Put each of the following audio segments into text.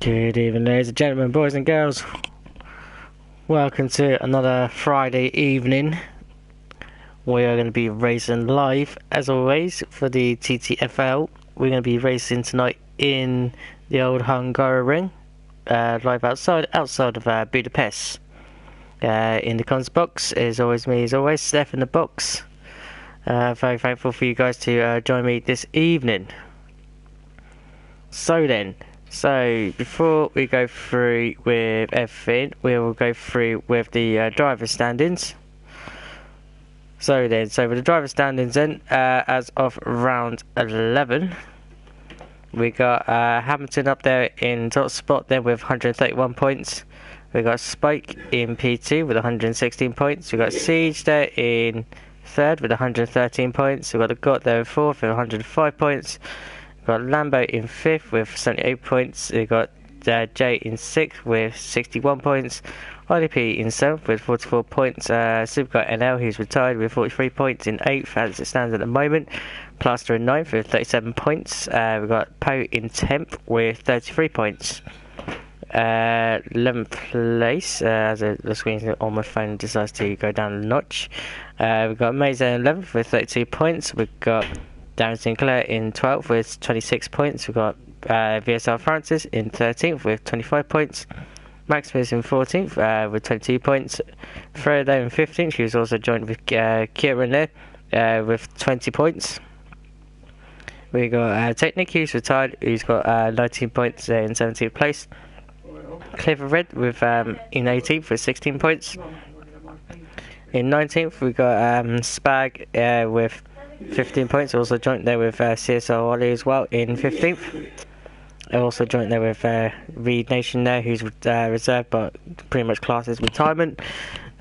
Good evening, ladies and gentlemen, boys and girls. Welcome to another Friday evening. We are going to be racing live, as always, for the TTFL. We're going to be racing tonight in the old Hungary ring, live outside of Budapest. In the cons box, as always, Steph in the box. Very thankful for you guys to join me this evening. So before we go through with everything, we will go through with the driver standings. So with the driver standings as of round 11, we got Hamilton up there in top spot then with 131 points. We got Spike in P2 with 116 points. We got Siege there in third with 113 points. We got the Got there in fourth with 105 points. We got Lambo in 5th with 78 points. We got Jay in 6th with 61 points. IDP in 7th with 44 points. Supercar NL, who's retired, with 43 points in 8th as it stands at the moment. Plaster in 9th with 37 points. We got Poe in 10th with 33 points. 11th place, as the screen on my phone decides to go down a notch. We've got Mazer in 11th with 32 points. We've got Darren Sinclair in 12th with 26 points. We've got VSR Francis in 13th with 25 points. Max Pierce in 14th with 22 points. Fredo in 15th, he was also joined with Kieran there with 20 points. We got Technic, who's retired, who's got 19 points in 17th place. Clifford Red with in 18th with 16 points. In 19th we got Spag with 15 points, also joined there with CSR Ollie as well in 15th. Also joined there with Reed Nation there, who's reserved but pretty much classes retirement.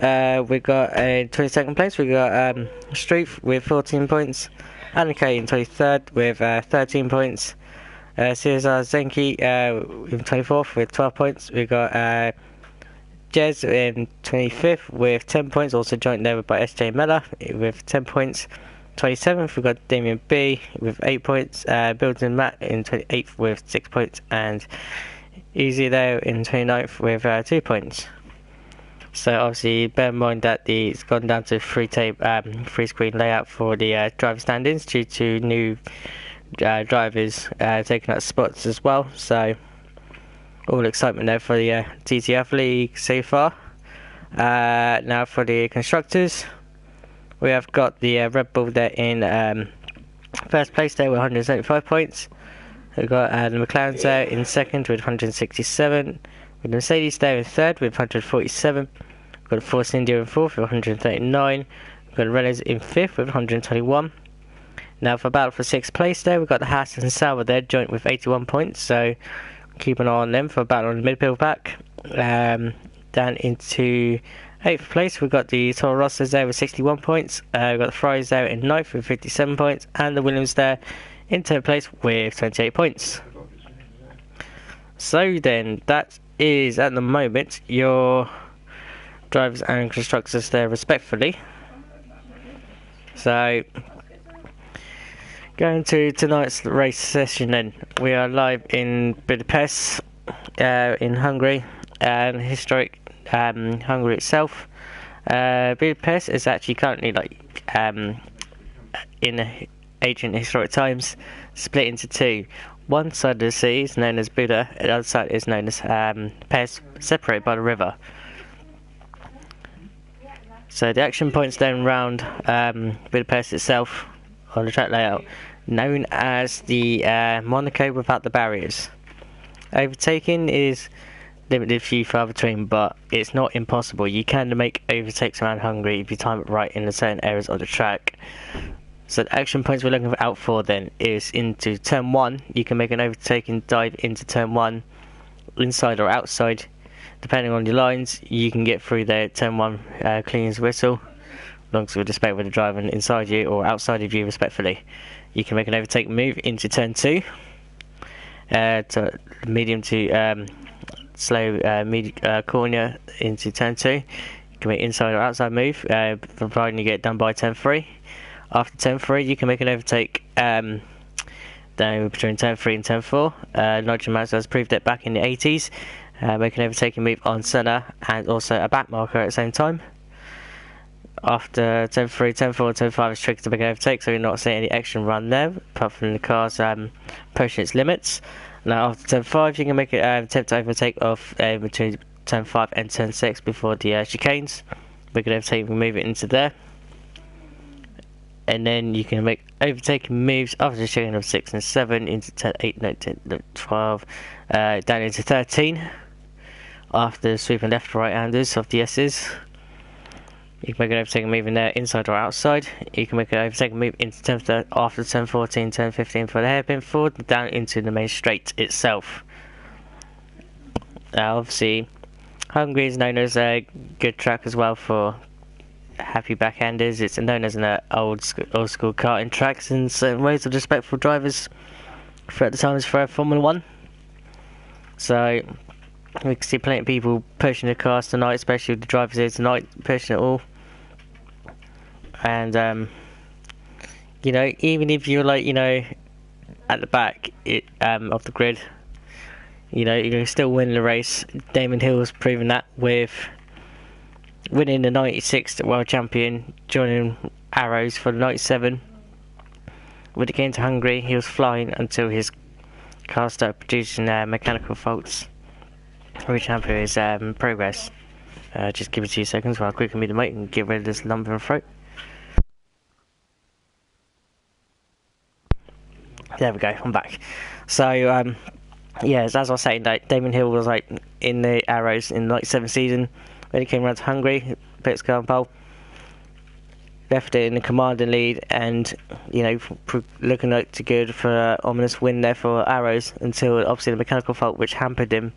We got in 22nd place, we got Street with 14 points. Anna Kay in 23rd with 13 points. CSR Zenki in 24th with 12 points. We got Jez in 25th with 10 points, also joined there by SJ Mella with 10 points. 27th we got Damien B with 8 points. Building Matt in 28th with 6 points, and Easy there in 29th with 2 points. So obviously bear in mind that it's gone down to free screen layout for the driver standings due to new drivers taking up spots as well. So all excitement there for the TTF League so far. Now for the constructors, we have got the Red Bull there in first place there with 175 points. We've got the McLaren's there in second with 167. With the Mercedes there in third with 147. We've got Force India in fourth with 139. We've got Renault's in fifth with 121. Now for battle for sixth place there, we've got the Haas and Sauber there joint with 81 points. So keep an eye on them for a battle on the midfield pack. Down into 8th place, we've got the Toro Rossos there with 61 points. We've got the Fries there in 9th with 57 points. And the Williams there in 10th place with 28 points. So then, that is at the moment your drivers and constructors there respectively. So going to tonight's race session then, we are live in Budapest in Hungary, and historic Hungary itself. Budapest is actually currently in ancient historic times split into two. One side of the sea is known as Buda, and the other side is known as Pest, separated by the river. So the action points then round Budapest itself on the track layout, known as the Monaco without the barriers. Overtaking is limited few far between, but it's not impossible. You can make overtakes around Hungary if you time it right in the certain areas of the track. So the action points we're looking out for then is into turn 1. You can make an overtaking dive into turn 1, inside or outside. Depending on your lines, you can get through there turn 1 clean as whistle, as long as with respect with the driver inside you or outside of you respectfully. You can make an overtake move into turn 2, to medium to slow corner into turn 2. You can make inside or outside move, providing you get done by turn 3. After turn 3, you can make an overtake Then between turn 3 and turn 4, Nigel Mansell has proved it back in the 80s, making an overtaking move on Senna and also a back marker at the same time. After turn 3, turn 4, turn 5 is triggered to make an overtake, so you're not seeing any extra run there, apart from the car's pushing its limits. Now after turn 5, you can make an attempt to overtake off between turn 5 and turn 6 before the chicanes. We can overtake and move it into there. And then you can make overtaking moves after the chicane of 6 and 7 into 10, 8, 9, 10, 12, down into 13. After sweeping left to right handers of the S's. You can make an overtaking move in there, inside or outside. You can make an overtaking move into turn after turn 14, turn 15 for the hairpin forward, down into the main straight itself. Now obviously, Hungary is known as a good track as well for happy backhanders. It's known as an old school karting tracks in certain ways of respectful drivers throughout the times for Formula 1. So we can see plenty of people pushing the cars tonight, especially the drivers here tonight, pushing it all. And you know, even if you're like, you know, at the back of the grid, you know, you can still win the race. Damon Hill's proven that with winning the 96 World Champion, joining Arrows for the 97. When it came to Hungary, he was flying until his car started producing mechanical faults, which hampered his progress. Just give me 2 seconds while I quickly mute the mic and get rid of this lump in the throat. There we go, I'm back. So, yes, as I was saying, Damon Hill was like in the Arrows in the 97 season. When he came around to Hungary, pits car on pole, left it in the commanding lead, and you know, looking like to good for an ominous win there for Arrows until obviously the mechanical fault which hampered him.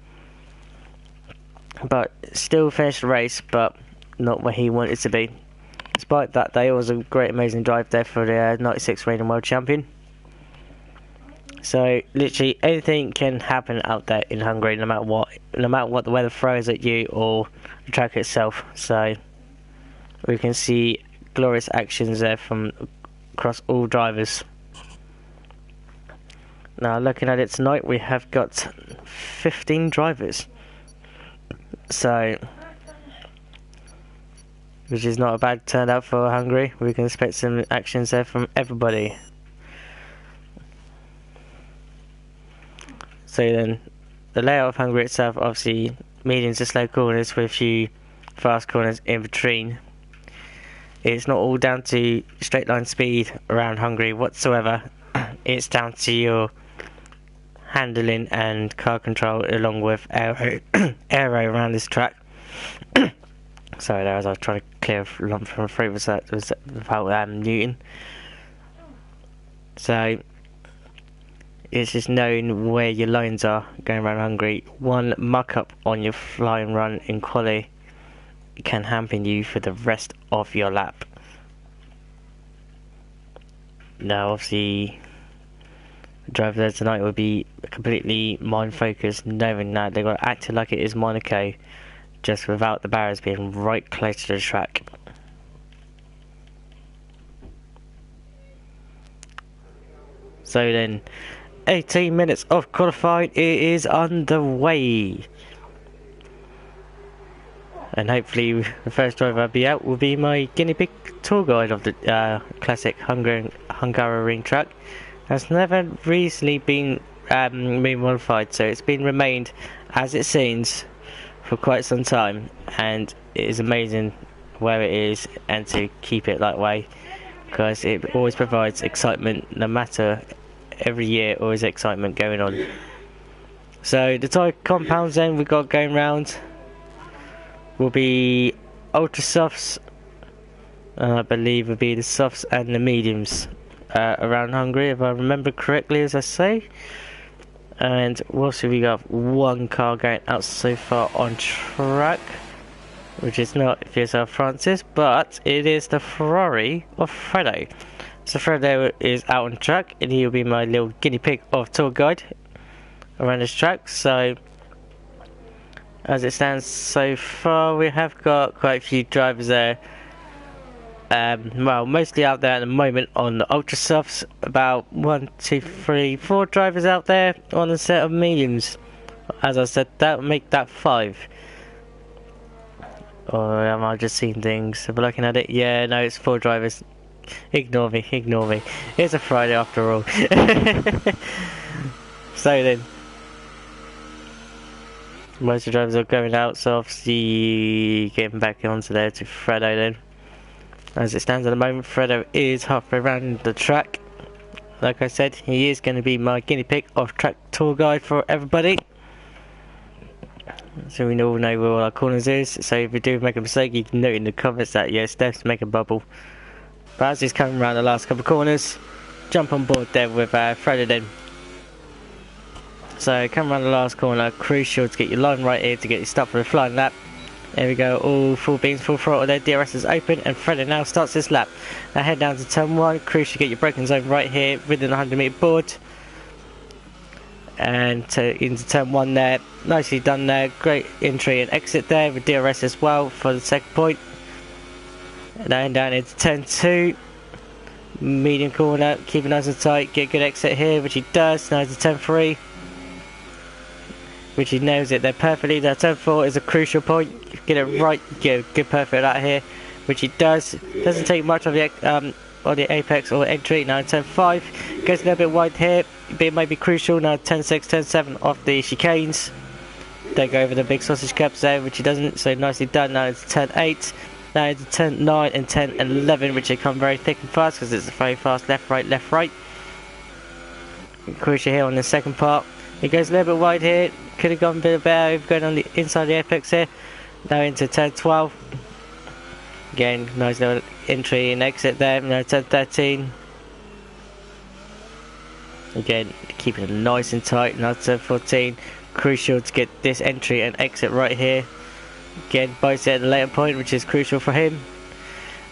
But still finished the race, but not where he wanted to be. Despite that, it was a great, amazing drive there for the 96 reigning world champion. So literally anything can happen out there in Hungary, no matter what the weather throws at you or the track itself. So we can see glorious actions there from across all drivers. Now looking at it tonight, we have got 15 drivers. So, which is not a bad turnout for Hungary. We can expect some actions there from everybody. So then, the layout of Hungary itself, obviously medium to slow corners with a few fast corners in between. It's not all down to straight line speed around Hungary whatsoever. It's down to your handling and car control along with aero around this track. Sorry there, as I was trying to clear a lump from my throat without muting. So it's just knowing where your lines are going around Hungary. One muck up on your flying run in quali can hamper you for the rest of your lap. Now obviously the driver there tonight will be completely mind focused, knowing that they've got to act like it is Monaco, just without the barriers being right close to the track. So then, 18 minutes of qualifying, it is underway. And hopefully the first driver I'll be out will be my guinea pig tour guide of the classic Hungarian track. Has never recently been modified, so it's been remained as it seems for quite some time, and it is amazing where it is and to keep it that way, because it always provides excitement. No matter, every year always excitement going on. So the tyre compounds then we've got going round will be ultra softs, and I believe will be the softs and the mediums around Hungary, if I remember correctly, as I say. And also we got one car going out so far on track, which is not VSL Francis, but it is the Ferrari of Fredo. So Fredo is out on track, and he will be my little guinea pig of tour guide around this track. So as it stands so far, we have got quite a few drivers there well, mostly out there at the moment on the ultra softs. About 1, 2, 3, 4 drivers out there on a set of mediums. As I said, that would make that 5. Or am I just seeing things? If I'm looking at it, yeah, no, it's 4 drivers. Ignore me, ignore me. It's a Friday after all. So then, most of the drivers are going out, so obviously getting back onto there to Fredo then. As it stands at the moment, Fredo is halfway around the track. Like I said, he is going to be my guinea pig off-track tour guide for everybody. So we all know where all our corners is. So if you do make a mistake, you can note in the comments that yes, Steph's make a bubble. But as he's coming around the last couple of corners, jump on board there with Fredo then. So come around the last corner, crucial to get your line right here to get you stopped for a flying lap. There we go, all full beams, full throttle there, DRS is open and Fredo now starts this lap. Now head down to turn 1, crucial to get your braking zone right here within the 100 metre board. And into turn 1 there, nicely done there, great entry and exit there with DRS as well for the second point. And then down into turn 2, medium corner, keep it nice and tight, get a good exit here, which he does. Now into turn 3. Which he nails it there perfectly. That turn 4 is a crucial point. Get it right, get a good perfect out here, which he does. Doesn't take much of the apex or entry. Now turn 5 goes a little bit wide here, but it might be crucial. Now turn 6, turn 7 off the chicanes. Don't go over the big sausage cups there, which he doesn't. So nicely done. Now it's turn 8. Now it's turn 9 and 10 and 11, which they come very thick and fast because it's a very fast left, right, left, right. Crucial here on the second part. It goes a little bit wide here. Could have gone a bit better going on the inside the apex here. Now into turn 12. Again, nice little entry and exit there. Now turn 13. Again, keeping it nice and tight. Now turn 14. Crucial to get this entry and exit right here. Again, both at the later point, which is crucial for him.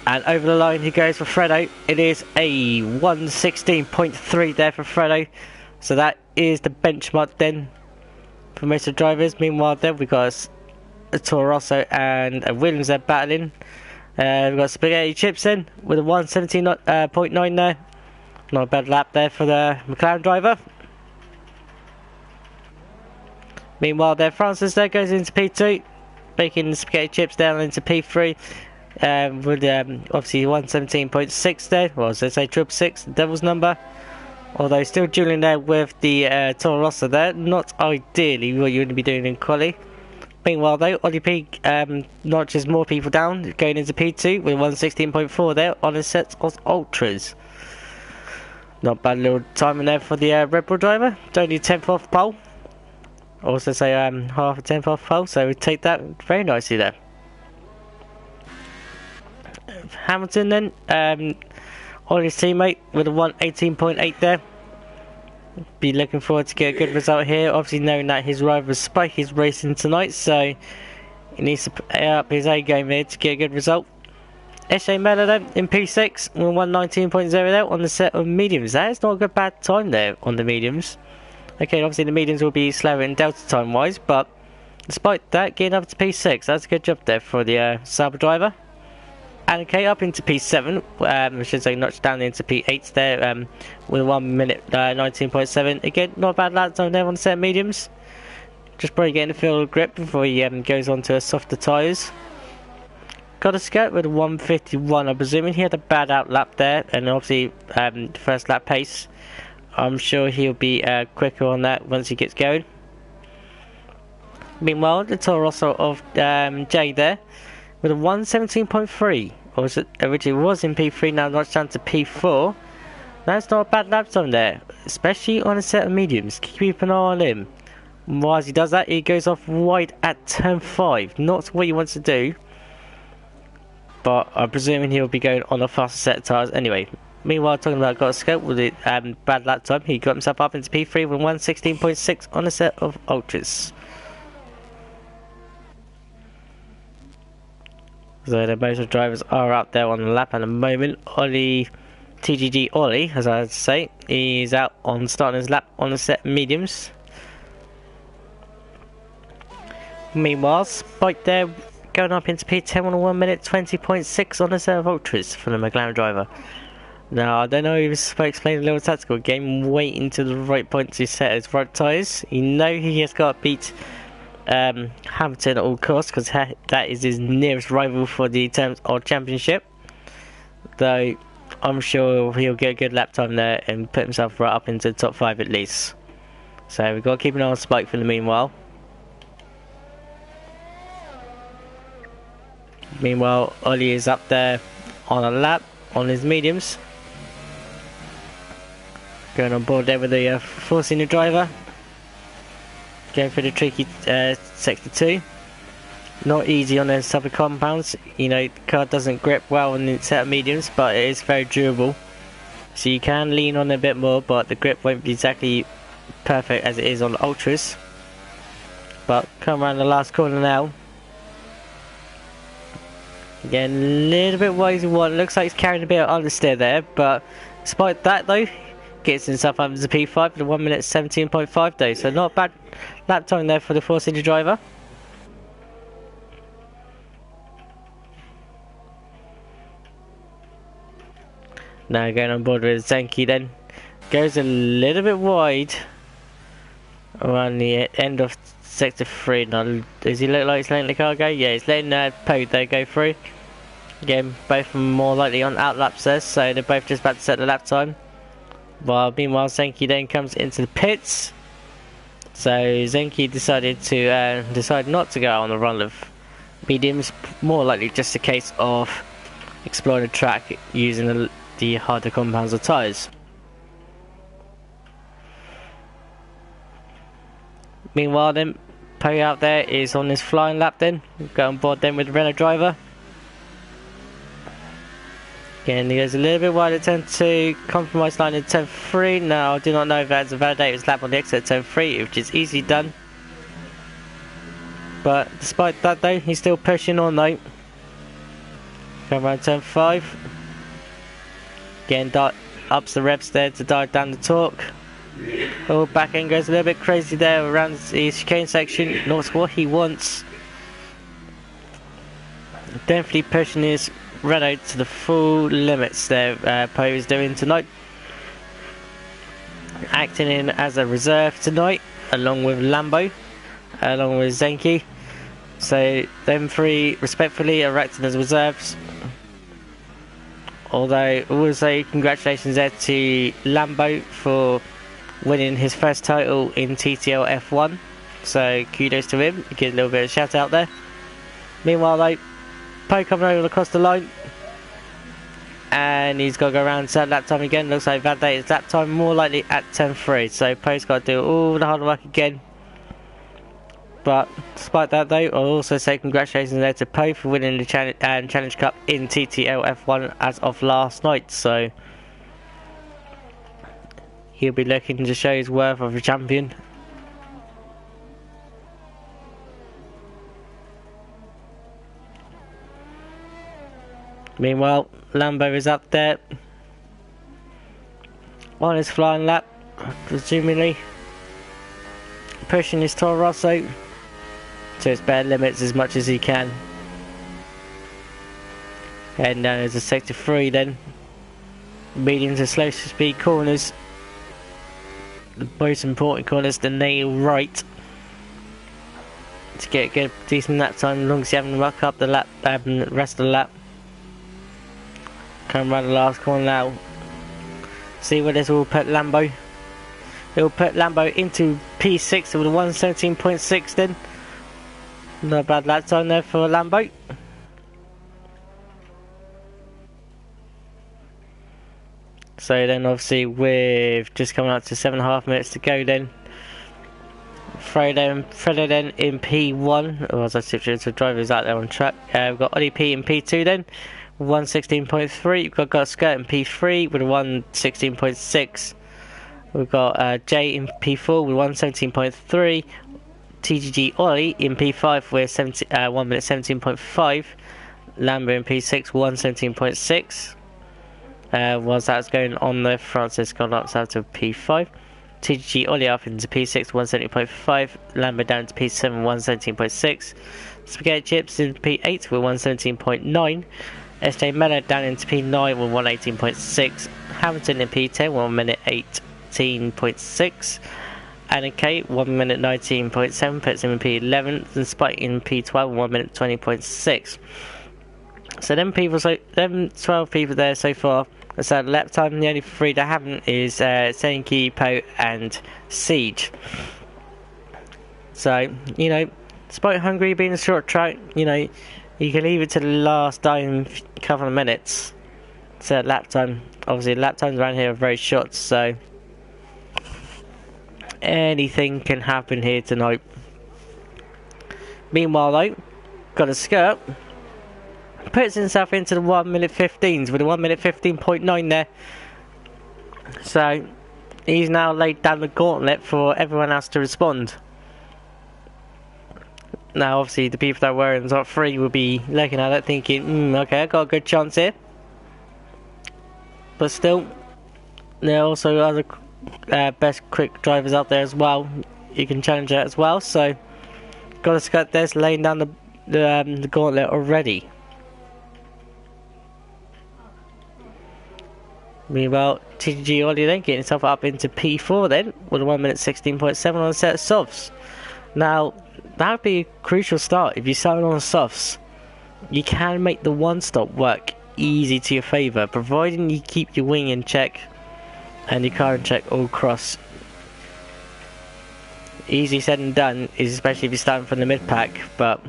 And over the line he goes for Fredo. It is a 1:16.3 there for Fredo. So that is the benchmark then for most of the drivers. Meanwhile then we've got a Toro Rosso and a Williams there battling. We've got Spaghetti Chips in with a 1:17.9 there. Not a bad lap there for the McLaren driver. Meanwhile there Francis there goes into P2, making the Spaghetti Chips down into P3 with obviously 1:17.6 there. Well, as I say, 666, the devil's number. Although still dueling there with the Toro Rosso there, not ideally what you would be doing in quali. Meanwhile though, Ollie P notches more people down, going into P2 with 1:16.4 there on a set of ultras. Not bad little timing there for the Red Bull driver. Only 10th off pole. Also say half a 10th off pole, so we take that very nicely there. Hamilton then, on his teammate with a 1:18.8 there. Be looking forward to get a good result here. Obviously knowing that his rival Spike is racing tonight, so he needs to pay up his A game here to get a good result. S.A. Miller then in P6 with 1:19.0 there on the set of mediums. That is not a good bad time there on the mediums. Okay, obviously the mediums will be slower in delta time wise, but despite that, getting up to P6, that's a good job there for the Sauber driver. And okay, up into P7, I should say notch down into P8 there with a 1 minute 19.7. Again, not a bad lap time there on the set of mediums. Just probably getting a feel of grip before he goes on to a softer tyres. Got a skirt with a 1:51, I'm presuming he had a bad out lap there, and obviously first lap pace. I'm sure he'll be quicker on that once he gets going. Meanwhile, the Toro Rosso of Jay there with a 1:17.3, or was it originally was in P3, now notched down to P4. That's not a bad lap time there, especially on a set of mediums. Keep an eye on him. While he does that, he goes off wide at turn 5. Not what he wants to do, but I'm presuming he'll be going on a faster set of tyres anyway. Meanwhile, talking about got a scope with it bad lap time, he got himself up into P3 with 1:16.6 on a set of ultras. So the most of the drivers are out there on the lap at the moment. TGG Ollie, as I would say, is out on starting his lap on the set of mediums. Meanwhile, Spike there going up into P10 on a 1 minute 20.6 on a set of ultras for the McLaren driver. Now, I don't know if he was supposed to play a little tactical game, waiting to the right point to set his right tyres. You know he has got to beat Hamilton at all costs, because that is his nearest rival for the terms of championship. Though, I'm sure he'll get a good lap time there and put himself right up into the top 5 at least. So, we've got to keep an eye on Spike for the meanwhile. Meanwhile, Ollie is up there on a lap on his mediums. Going on board there with the four-cylinder driver. Going for the tricky sector 2. Not easy on those type of compounds. You know, the car doesn't grip well on the set of mediums, but it is very durable. So you can lean on it a bit more, but the grip won't be exactly perfect as it is on the ultras. But come around the last corner now. Again, a little bit wide in one. Looks like he's carrying a bit of understeer there, but despite that though, gets himself up to P5 for 1 minute 17.5 though, so not a bad lap time there for the four-cylinder driver. Now going on board with Zenki then. Goes a little bit wide around the end of sector 3. Now, does he look like he's letting the car go? Yeah, he's letting Poe there go through. Again, both of them more likely on outlaps there, so they're both just about to set the lap time. While meanwhile Zenki then comes into the pits. So Zenki decided not to go out on the run of mediums, more likely just a case of exploring the track using the harder compounds of tyres. Meanwhile then, Poe out there is on his flying lap then, go on board then with the Renault driver. Again, he goes a little bit wide at turn 2, compromise line in turn 3. Now, I do not know if that's a validator's lap on the exit at turn 3, which is easily done. But despite that though, he's still pushing on though. Come around turn 5. Again, ups the revs there to dive down the torque. Oh, back end goes a little bit crazy there around the chicane section. Not what he wants. Definitely pushing his Renault to the full limits there, Poe is doing tonight. Acting in as a reserve tonight, along with Lambo, along with Zenki. So them three respectfully are acting as reserves. Although I will say congratulations there to Lambo for winning his first title in TTL F1. So kudos to him, give a little bit of a shout out there. Meanwhile though, Poe coming over across the line, and he's got to go around set lap time again. Looks like validated lap time more likely at turn 3, so Poe's got to do all the hard work again. But despite that though, I'll also say congratulations there to Poe for winning the Challenge Cup in TTL F1 as of last night, so he'll be looking to show his worth of a champion. Meanwhile, Lambo is up there on his flying lap, presumably pushing his Toro Rosso to its bare limits as much as he can. Heading down into sector 3 then, medium to slow speed corners, the most important corners, the nail right, to get a good decent lap time as long as you haven't mucked up the lap, rest of the lap. Come around the last corner now. See where this will put Lambo. It will put Lambo into P6 with a 117.6 then. Not a bad lap time there for Lambo. So then obviously with just coming up to 7.5 minutes to go then. Fredo then in P1, or as I situated to drivers out there on track. We've got Ollie P in P2 then. 116.3. We've got Skirt in P3 with a 116.6. We've got Jay in P4 with 117.3. TTG Ollie in P5 with 1 minute 17.5. Lambo in P6 117.6. Whilst that's going on there, Francis got up to P5. TTG Ollie up into P6 170.5. Lambo down to P7 117.6. Spaghetti Chips in P8 with 117.9. SJ Mellor down into P9 with 118.6. Hamilton in P10 1 minute 18.6. Anna Kate 1 minute 19.7. Puts him in P11. And Spike in P12 1 minute 20.6. So them 12 people there so far. So lap time, the only three that haven't is Senki, Po and Siege. So, you know, despite Hungary being a short track, you know, you can leave it to the last couple of minutes. So lap time, obviously lap times around here are very short, so anything can happen here tonight. Meanwhile though, got a skirt. Puts himself into the 1 minute 15s with a 1 minute 15.9 there. So he's now laid down the gauntlet for everyone else to respond. Now obviously the people that were in the top 3 will be looking at it thinking, okay, I got a good chance here. But still, there are also other best quick drivers out there as well. You can challenge that as well. So got a skirt there's laying down the gauntlet already. Meanwhile, TTG already then getting himself up into P4 then, with a 1 minute 16.7 on a set of softs. Now, that would be a crucial start. If you start on softs, you can make the one stop work easy to your favour, providing you keep your wing in check and your car in check all across. Easy said and done, especially if you're starting from the mid pack, but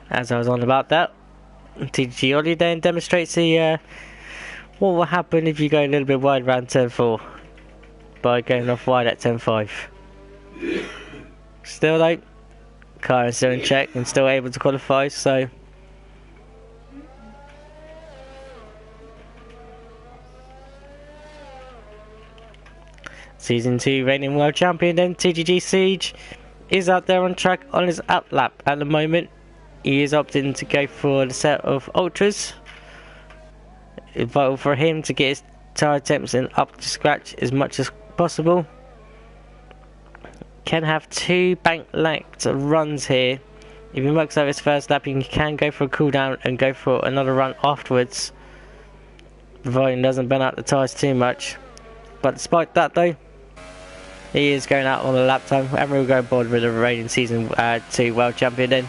as I was on about that, TTG already then demonstrates the what will happen if you go a little bit wide around turn 4 by going off wide at turn 5. Still though, car is still in check and still able to qualify, so Season 2 reigning world champion then TTG Siege is out there on track on his up lap at the moment. He is opting to go for the set of ultras. It's vital for him to get his tyre attempts in up to scratch as much as possible. Can have 2 bank lapped runs here. If he works out his first lap, he can go for a cooldown and go for another run afterwards, providing he doesn't burn out the tyres too much. But despite that though, he is going out on a lap time, and we'll go aboard with the reigning Season 2 world champion then.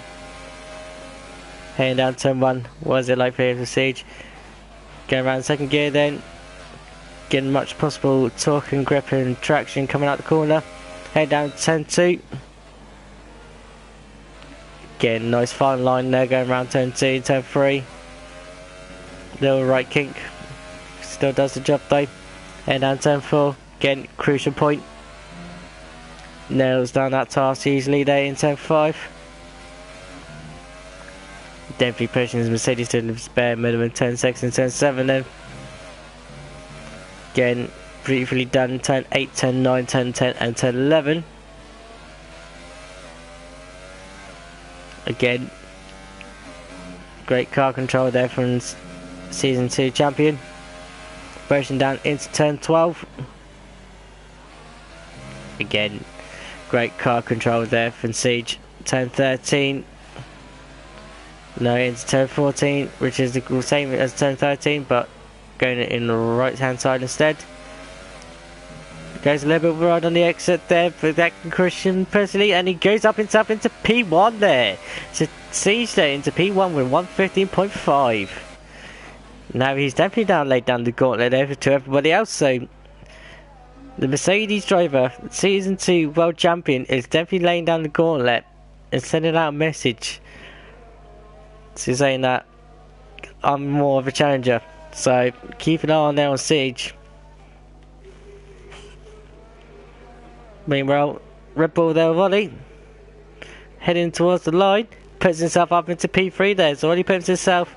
Heading down turn 1, what is it like for him to Siege? Going around second gear then, getting much possible torque and grip and traction coming out the corner. Head down turn 2. Getting a nice fine line there going around turn 2, turn 3. Little right kink. Still does the job though. Head down turn 4. Again, crucial point. Nails down that task easily there in turn 5. Definitely pushing his Mercedes to the spare minimum turn 6 and turn 7 then. Again, briefly done turn 8, turn 9, turn 10 and turn 11. Again, great car control there from Season 2 champion. Pushing down into turn 12. Again, great car control there from Siege. Turn 13. No, into turn 14, which is the same as turn 13, but going in the right hand side instead. Goes a little bit wide on the exit there for that Christian personally, and he goes up into P1 there. So Siege there into P1 with 115.5. Now he's definitely laid down the gauntlet there to everybody else, so the Mercedes driver, Season 2 world champion, is definitely laying down the gauntlet and sending out a message. So saying that I'm more of a challenger, so keep an eye on there on Siege. Meanwhile, Red Bull there, Ollie, heading towards the line, puts himself up into P3 there, so Ollie puts himself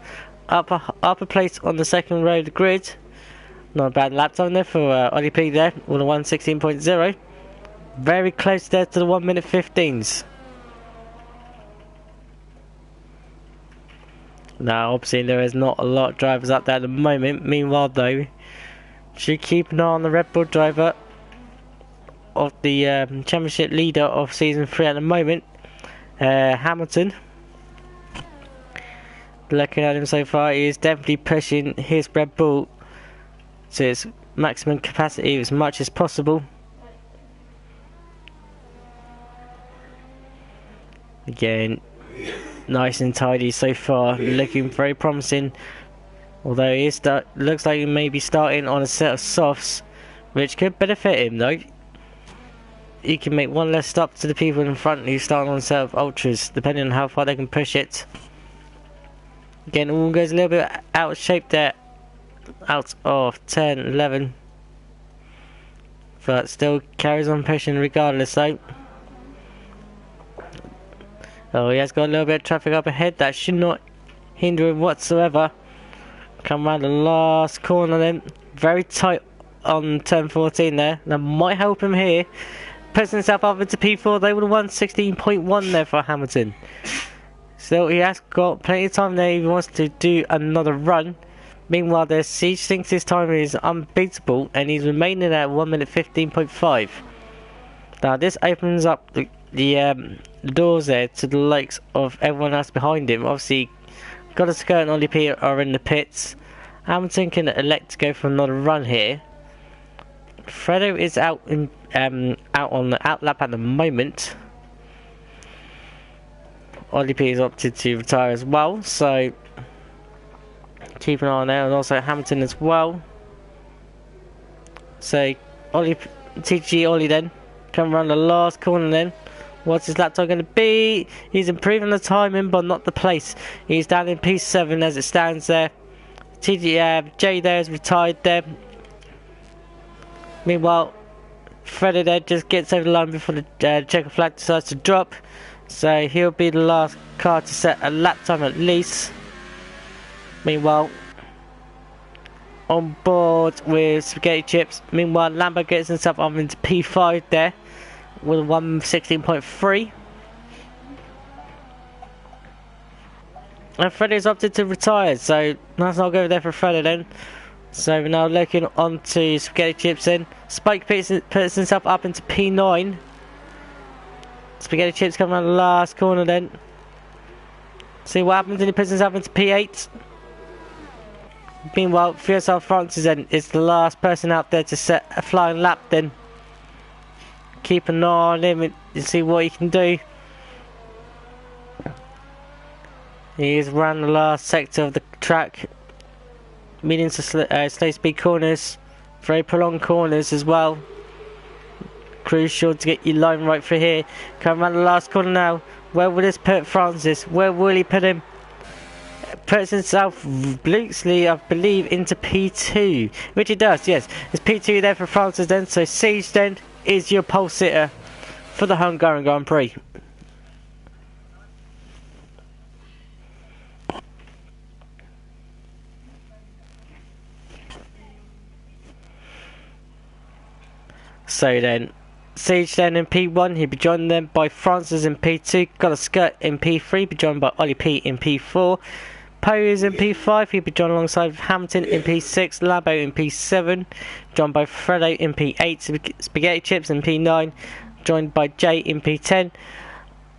up a place on the second row of the grid. Not a bad lap time there for Ollie P there, with a 116.0. Very close there to the 1 minute 15s. Now obviously there is not a lot of drivers out there at the moment. Meanwhile though, should keep an eye on the Red Bull driver of the championship leader of Season 3 at the moment. Hamilton. Looking at him so far, he is definitely pushing his Red Bull to its maximum capacity as much as possible. Again, nice and tidy so far, looking very promising. Although he looks like he may be starting on a set of softs, which could benefit him though. He can make one less stop to the people in front who start on a set of ultras, depending on how far they can push it. Again, all goes a little bit out of shape there, out of 10, 11, but still carries on pushing regardless though. Oh, he has got a little bit of traffic up ahead. That should not hinder him whatsoever. Come around the last corner then. Very tight on turn 14 there. That might help him here. Puts himself up into P4. They would have won 16.1 there for Hamilton. So he has got plenty of time there if he wants to do another run. Meanwhile, the Siege thinks his time is unbeatable and he's remaining at 1 minute 15.5. Now this opens up the doors there to the likes of everyone else behind him. Obviously, got a skirt and Ollie P are in the pits. Hamilton can elect to go for another run here. Fredo is out on the outlap at the moment. Ollie P has opted to retire as well, so keep an eye on there, and also Hamilton as well. So TTG Ollie then come around the last corner then. What's his lap time going to be? He's improving the timing but not the place. He's down in P7 as it stands there. Jay there is retired there. Meanwhile, Fredo there just gets over the line before the checker flag decides to drop. So he'll be the last car to set a lap time at least. Meanwhile, on board with Spaghetti Chips. Meanwhile, Lambo gets himself up into P5 there with 116.3. And Fredo's opted to retire, so let's not go there for Fredo then. So we're now looking on to Spaghetti Chips then. Spike puts himself up into P9. Spaghetti Chips coming around the last corner then. See what happens when he puts himself into P8. Meanwhile, Fierce Francis then is the last person out there to set a flying lap then. Keep an eye on him and see what he can do. He's around the last sector of the track. Medium to slow speed corners. Very prolonged corners as well. Crucial to get your line right for here. Come around the last corner now. Where will this put Francis? Where will he put him? Puts himself loosely, I believe, into P2. Which he does, yes. It's P2 there for Francis then. So Siege then is your pole sitter for the Hungarian Grand Prix. So then, Siege then in P1, he'll be joined then by Francis in P2, got a skirt in P3, be joined by Ollie P in P4. Poe is in P5, he'll be joined alongside Hamilton in P6, Labo in P7, joined by Fredo in P8, Spaghetti Chips in P9, joined by Jay in P10,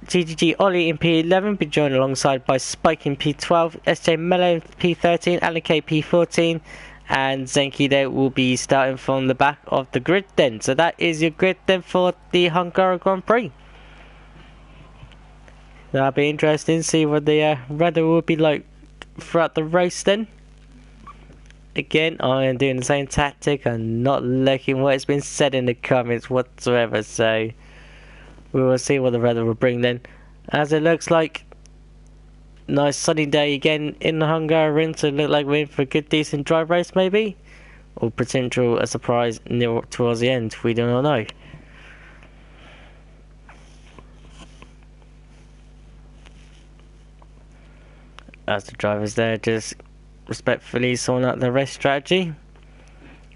TTG Ollie in P11, be joined alongside by Spike in P12, SJ Mello in P13, Alan K P14, and Zenki there will be starting from the back of the grid then. So that is your grid then for the Hungary Grand Prix. That'll be interesting to see what the weather will be like throughout the race then. Again, I am doing the same tactic. I'm not looking what has been said in the comments whatsoever. So we will see what the weather will bring then. As it looks like nice sunny day again in the Hungary, so look like we're in for a good decent drive race maybe, or potential a surprise near towards the end. We do not know. As the drivers there just respectfully sorting out the race strategy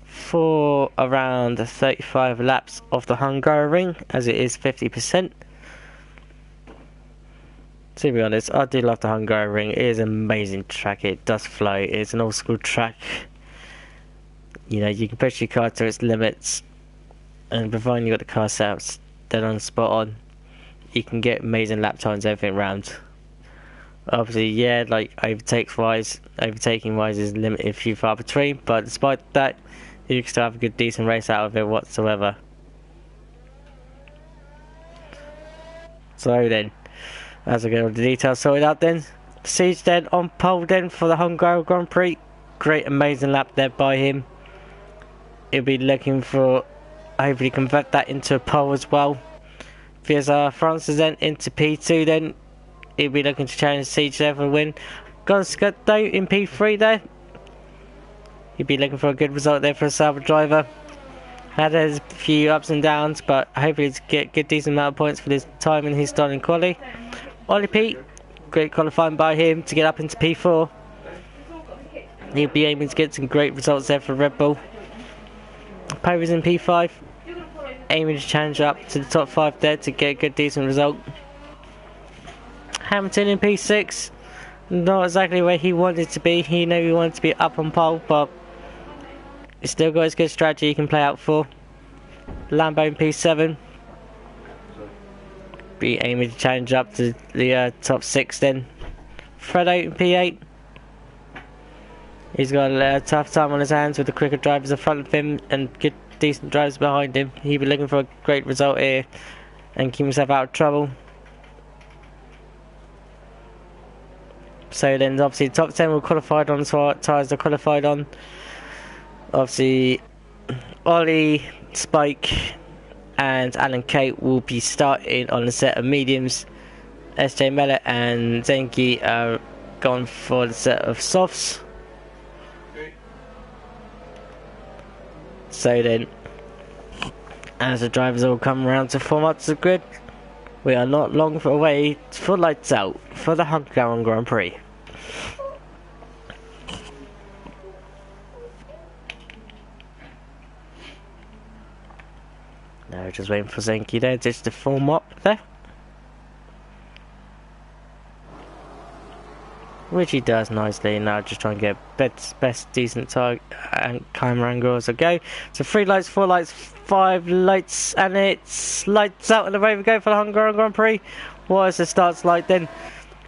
for around 35 laps of the Hungary ring, as it is 50%. To be honest, I do love the Hungary ring. It is an amazing track. It does flow. It's an old school track. You know, you can push your car to its limits, and providing you got the car set up dead on spot on, you can get amazing lap times everything round. Obviously, yeah, like overtaking wise is limited few far between, but despite that, you can still have a good decent race out of it whatsoever. So then, as I get all the details sorted out then, Siege then on pole then for the Hungary Grand Prix. Great amazing lap there by him. He'll be looking for, hopefully convert that into a pole as well. If there's Francis then into P2 then, he'll be looking to challenge Siege there for a win. Got a Scott though in P3 there. He'll be looking for a good result there for a Sauber driver. Had a few ups and downs, but hopefully to get a decent amount of points for this time in his starting quali. Ollie P, great qualifying by him to get up into P4. He'll be aiming to get some great results there for Red Bull. Poe is in P5, aiming to challenge up to the top 5 there to get a good decent result. Hamilton in P6, not exactly where he wanted to be. He knew he wanted to be up on pole, but he's still got his good strategy he can play out for. Lambo in P7, be aiming to challenge up to the top 6 then. Fredo in P8, he's got a tough time on his hands with the quicker drivers in front of him and good decent drivers behind him. He'll be looking for a great result here and keep himself out of trouble. So then obviously the top 10 were qualified on the tyres they're qualified on. Obviously Ollie, Spike and Alan Kate will be starting on the set of mediums. SJ Mellett and Zenki are gone for the set of softs. So then, as the drivers all come around to form up to the grid, we are not long away for lights out for the Hungary Grand Prix. Now just waiting for Zenki there just to form up there. Which he does nicely. Now just trying to get best decent target and camera angle as I go. So 3 lights, 4 lights, 5 lights, and it's lights out, and away we go for the Hungarian Grand Prix. What is the starts like then?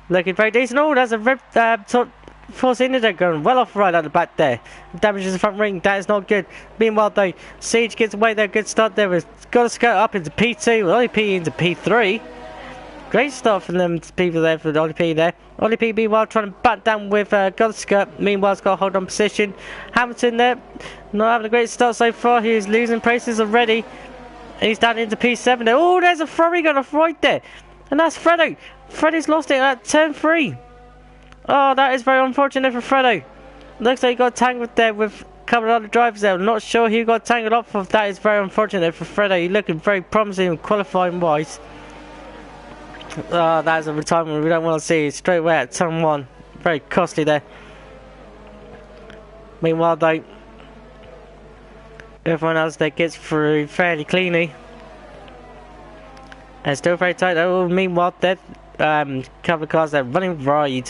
Looking very decent. Oh, there's a red top 4-cylinder going well off right at the back there. Damages the front ring. That is not good. Meanwhile though, Siege gets away there. Good start there. We've got to skirt up into P2. Ollie P into P3. Great start from them people there for the Ollie P there. Ollie P meanwhile trying to back down with Godskirt. Meanwhile he's got a hold on position. Hamilton there, not having a great start so far. He's losing places already. And he's down into P7 there. Oh, there's a Ferrari going off right there. And that's Fredo. Fredo's lost it at turn 3. Oh, that is very unfortunate for Fredo. Looks like he got tangled there with a couple of other drivers there. I'm not sure who got tangled up with. That is very unfortunate for Fredo. He's looking very promising qualifying wise. Oh, that is a retirement we don't want to see. Straight away at turn 1. Very costly there. Meanwhile though, everyone else there gets through fairly cleanly. And still very tight. Oh, meanwhile there, couple of cars that are running wide.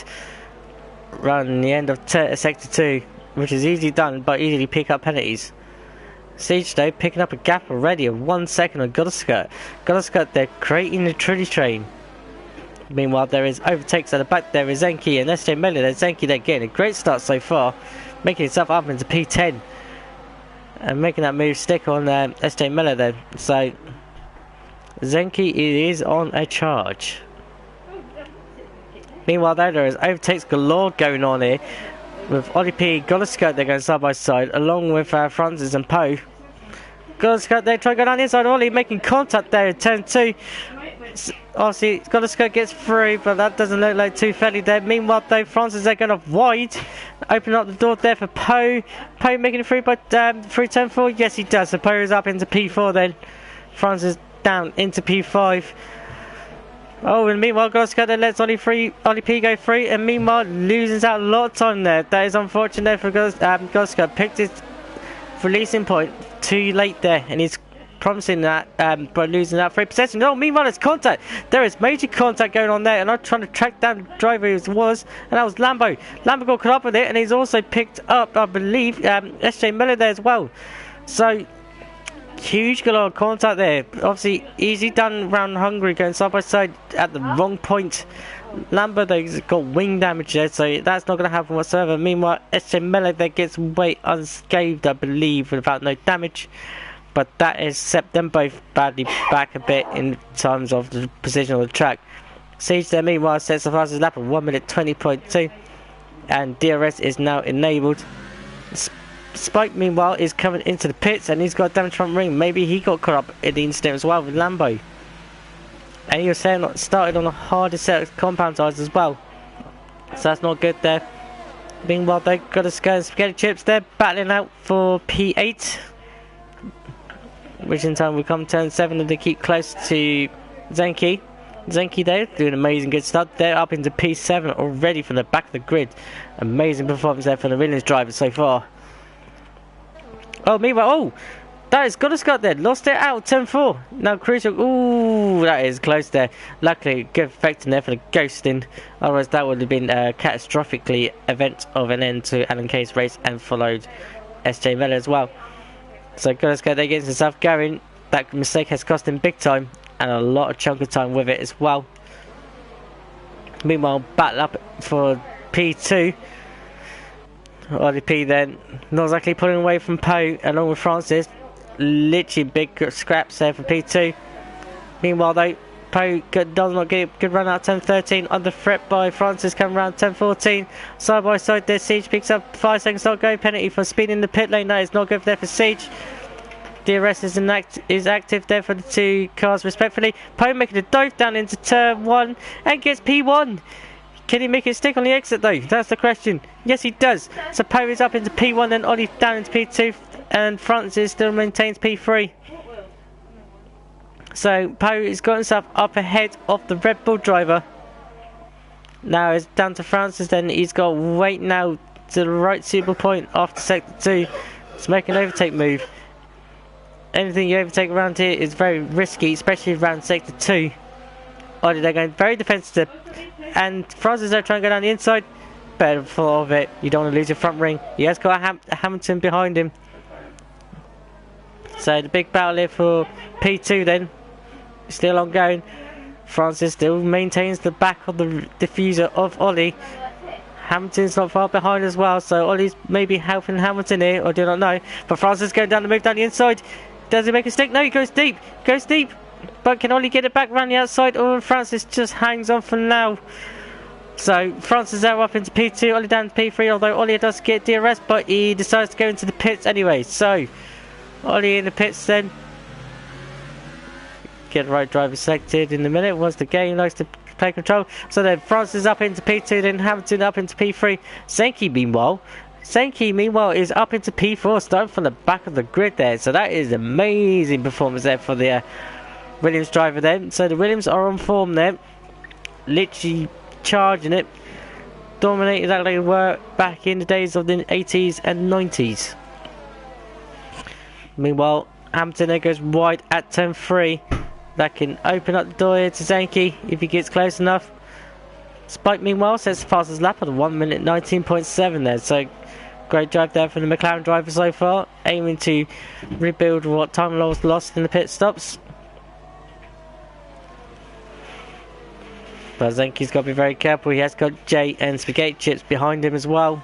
Run the end of sector 2, which is easily done, but easily pick up penalties. Siege though picking up a gap already of 1 second on Godskirt. Godskirt there creating the Trinity train. Meanwhile there is overtakes at the back. There is Zenki and SJ Mellett. There's Zenki there getting a great start so far, making himself up into P10 and making that move stick on SJ Mellett there. So Zenki is on a charge. Meanwhile there is overtakes galore going on here with Ollie P, Godskirt they're going side by side along with Francis and Poe. Godskirt there trying to go down the inside. Ollie making contact there in turn 2. Obviously, Godskirt gets through, but that doesn't look like too fairly there. Meanwhile, though, Francis are going off wide, opening up the door there for Poe. Poe making it through, but through turn 4. Yes, he does. So Poe is up into P4 then. Francis down into P5. Oh, and meanwhile, Godskirt then lets Ollie P go free, and meanwhile loses out a lot of time there. That is unfortunate for Godskirt. Picked his releasing point too late there, and he's promising that by losing that free possession. No, meanwhile it's contact. There is major contact going on there, and I'm trying to track down the driver who was, and that was Lambo. Lambo got caught up with it, and he's also picked up, I believe, SJ Miller there as well. So huge galore of contact there. Obviously, easy done around Hungary, going side by side at the wrong point. Lambo though got wing damage there, so that's not going to happen whatsoever. Meanwhile, SJ Melee there gets away unscathed, I believe, without no damage. But that has set them both badly back a bit in terms of the position of the track. Siege there meanwhile sets the fastest lap of 1 minute 20.2, and DRS is now enabled. Spike meanwhile is coming into the pits and he's got damage front ring. Maybe he got caught up in the incident as well with Lambo. And he was saying that started on a harder set of compound tires as well, so that's not good there. Meanwhile they got a spaghetti chips there battling out for P8, which in time will come turn 7 and they keep close to Zenki. Zenki there doing an amazing good start. They're up into P7 already from the back of the grid. Amazing performance there for the Williams driver so far. Oh, meanwhile, oh, that is got a Scott there. Lost it out, 10-4. Now crucial. Ooh, that is close there. Luckily, good effect in there for the ghosting. Otherwise, that would have been a catastrophically event of an end to Alan K's race and followed SJ Miller as well. So got a Scott there against himself going. That mistake has cost him big time and a lot of chunk of time with it as well. Meanwhile, battle up for P2. Ollie P then not exactly pulling away from Poe along with Francis. Literally big scraps there for P2. Meanwhile though, Poe does not get a good run out 10-13, under threat by Francis coming around 10-14. Side by side there, Siege picks up 5 seconds not go, penalty for speeding in the pit lane. That is not good there for Siege. DRS is active there for the two cars respectfully. Poe making a dive down into turn 1 and gets P1. Can he make it stick on the exit though? That's the question. Yes he does. So Poe is up into P1, then Ollie down into P2, and Francis still maintains P3. So Poe has got himself up ahead of the Red Bull driver. Now it's down to Francis, then he's got to wait now to the right suitable point after sector 2 to make an overtake move. Anything you overtake around here is very risky, especially around sector 2. Ollie they're going very defensive, and Francis are trying to go down the inside. Better for of it. You don't want to lose your front ring. He has got Hamilton behind him. So the big battle here for P2 then. Still ongoing. Francis still maintains the back of the diffuser of Ollie. Hamilton's not far behind as well, so Ollie's maybe helping Hamilton here, or do not know. But Francis going down the move down the inside. Does he make a stick? No, he goes deep. Goes deep. But can Ollie get it back around the outside, or Francis just hangs on for now? So Francis out up into P2, Ollie down to P3, although Ollie does get DRS, but he decides to go into the pits anyway. So Ollie in the pits then. Get the right driver selected in a minute once the game likes to play control. So then Francis up into P2, then Hamilton up into P3. Zenki meanwhile is up into P4, starting from the back of the grid there. So that is amazing performance there for the Williams driver then. So the Williams are on form there, literally charging it, dominated like they were back in the days of the 80s and 90s. Meanwhile, Hamilton there goes wide at 10-3. That can open up the door here to Zenki if he gets close enough. Spike meanwhile sets the fastest lap at 1 minute 19.7 there. So great drive there from the McLaren driver so far, aiming to rebuild what time was lost in the pit stops. But Zenki's got to be very careful. He has got Jay and Spaghetti Chips behind him as well.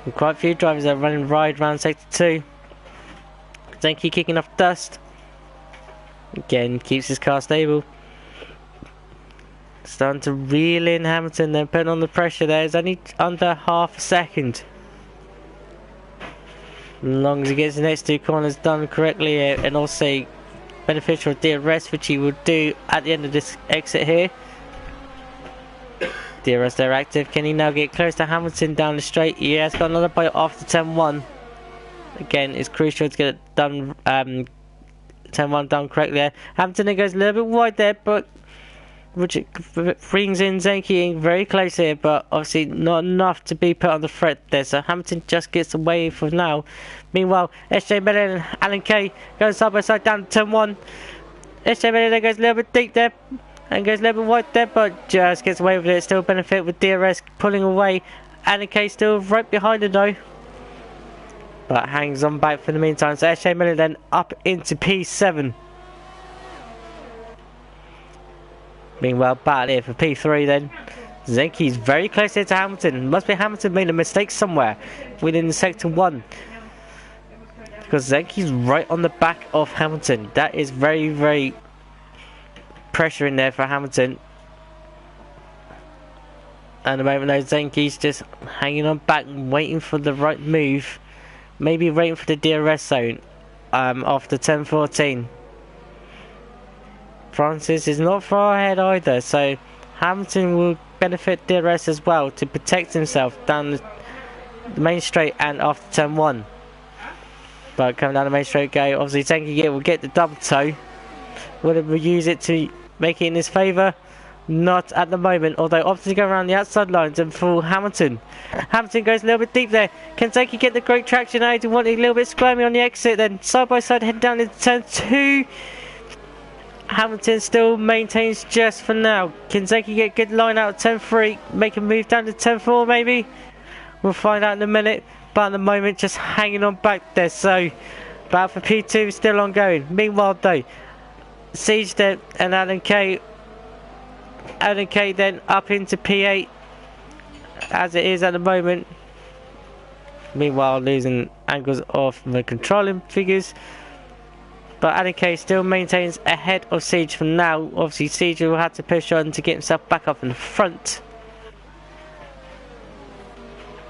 And quite a few drivers are running wide around sector 2. Zenki kicking off dust. Again, keeps his car stable. Starting to reel in Hamilton, then putting on the pressure there. It's only under half a second. As long as he gets the next two corners done correctly and also beneficial DRS, which he will do at the end of this exit here. DRS they're active. Can he now get close to Hamilton down the straight? He has got another bite after 10-1. Again, it's crucial to get it done. 10-1 done correctly there. Hamilton goes a little bit wide there, but which brings in Zenki in very close here, but obviously not enough to be put on the threat there. So Hamilton just gets away for now. Meanwhile, SJ Miller and Alan K goes side by side down to 10-1. SJ Miller goes a little bit deep there and goes a little bit wide there, but just gets away with it. Still benefit with DRS pulling away. Alan K still right behind it though. but hangs on back for the meantime. So SJ Miller then up into P7. Meanwhile, battle here for P3 then. Zenki's very close here to Hamilton. Must be Hamilton made a mistake somewhere within sector 1. Because Zenki's right on the back of Hamilton. That is very, very pressure in there for Hamilton. At the moment though, Zenki's just hanging on back, waiting for the right move. Maybe waiting for the DRS zone after 10-14. Francis is not far ahead either, so Hamilton will benefit DRS as well to protect himself down the main straight and after turn 1. But coming down the main straight go, obviously Zenki will get the double toe. Will it use it to make it in his favour? Not at the moment, although opting to go around the outside lines and fool Hamilton. Hamilton goes a little bit deep there. Can Zenki get the great traction out? Want a little bit squirmy on the exit, then side by side head down into turn 2. Hamilton still maintains just for now. Can Zenki get good line out of turn 3? Make a move down to turn 4 maybe? We'll find out in a minute. But at the moment just hanging on back there. So battle for P2 is still ongoing. Meanwhile though, Siege there and Alan K then up into P8 as it is at the moment. Meanwhile losing angles off the controlling figures. But Alan K still maintains ahead of Siege for now. Obviously Siege will have to push on to get himself back up in the front.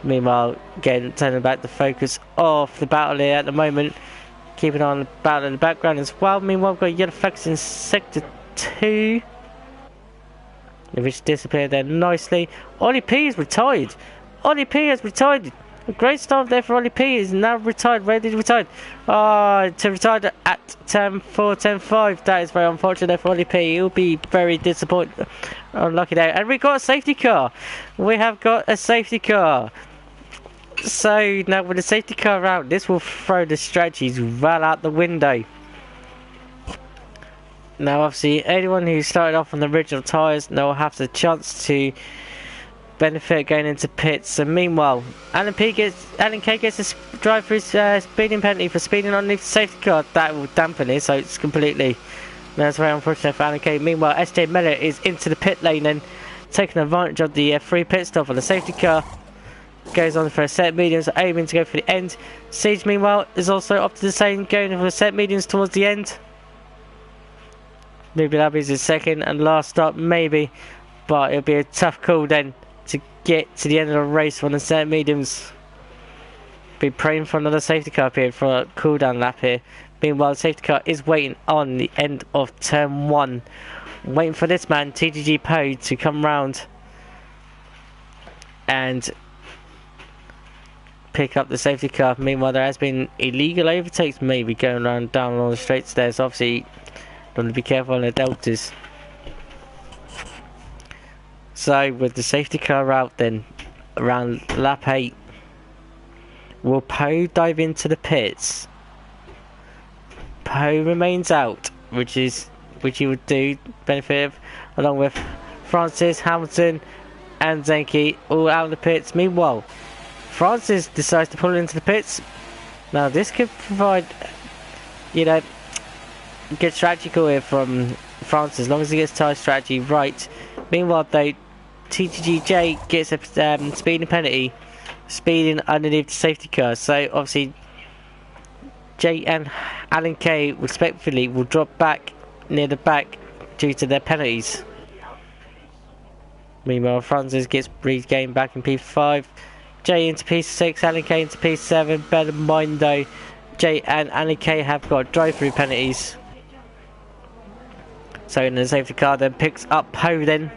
Meanwhile, again, turning back the focus of the battle here at the moment. Keeping on the battle in the background as well. Meanwhile, we've got yellow flags in sector 2. Which disappeared there nicely. Ollie P is retired. Ollie P has retired. A great start there for Ollie P. Is now retired. Where did he retire? To retire at turn 4, turn 5. That is very unfortunate for Ollie P. He'll be very disappointed. Unlucky there. And we got a safety car. We have got a safety car. So now with the safety car out, this will throw the strategies well out the window. Now obviously anyone who started off on the original tyres now will have the chance to benefit going into pits. So meanwhile, Alan K gets a drive for his speeding penalty for speeding underneath the safety car. That will dampen it, so it's completely. That's very unfortunate for Alan K. Meanwhile, SJ Miller is into the pit lane and taking advantage of the free pit stop on the safety car. Goes on for a set mediums, aiming to go for the end. Siege meanwhile is also up to the same, going for a set mediums towards the end. Maybe that'll be his second and last stop, maybe. But it'll be a tough call then to get to the end of the race on the set mediums. Be praying for another safety car period for a cooldown lap here. Meanwhile, the safety car is waiting on the end of turn 1. Waiting for this man, TTG Poe, to come round and pick up the safety car. Meanwhile, there has been illegal overtakes maybe going around down on the straights there. So obviously, want to be careful on the deltas. So with the safety car out then, around lap 8, will Poe dive into the pits? Poe remains out, which he would do benefit of, along with Francis, Hamilton and Zenki all out of the pits. Meanwhile, Francis decides to pull into the pits. Now this could provide, you know, good strategy call here from Francis, as long as he gets tyre strategy right. Meanwhile though, TTGJ gets a speeding penalty, speeding underneath the safety car. So obviously Jay and Alan K respectively will drop back near the back due to their penalties. Meanwhile, Francis gets regained back in P5. Jay into P6, Alan K into P7. Bear in mind though, Jay and Alan K have got drive-through penalties. So in the safety car then picks up Poe then.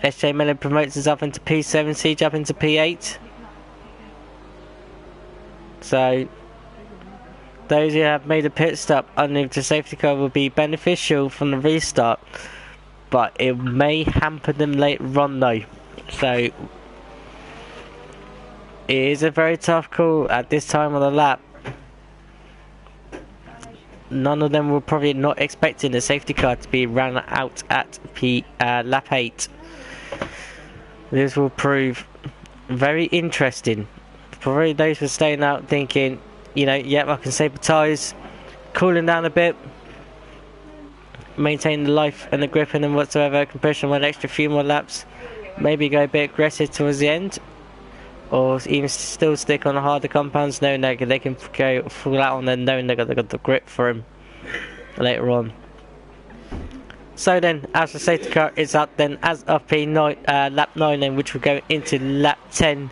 SJ Miller promotes himself into P7, Siege up into P8. So those who have made a pit stop underneath the safety car will be beneficial from the restart, but it may hamper them later on though. So it is a very tough call at this time of the lap. None of them were probably not expecting the safety car to be ran out at lap 8. This will prove very interesting Probably those were staying out thinking, you know, yep, I can save the tyres, cooling down a bit, maintain the life and the grip and whatsoever, can push on one extra few more laps, maybe go a bit aggressive towards the end, or even still stick on the harder compounds, knowing that they can go full out on them, knowing they've got the grip for him later on. So then, as the safety car is up, then as of P9, lap 9 then, which will go into lap 10,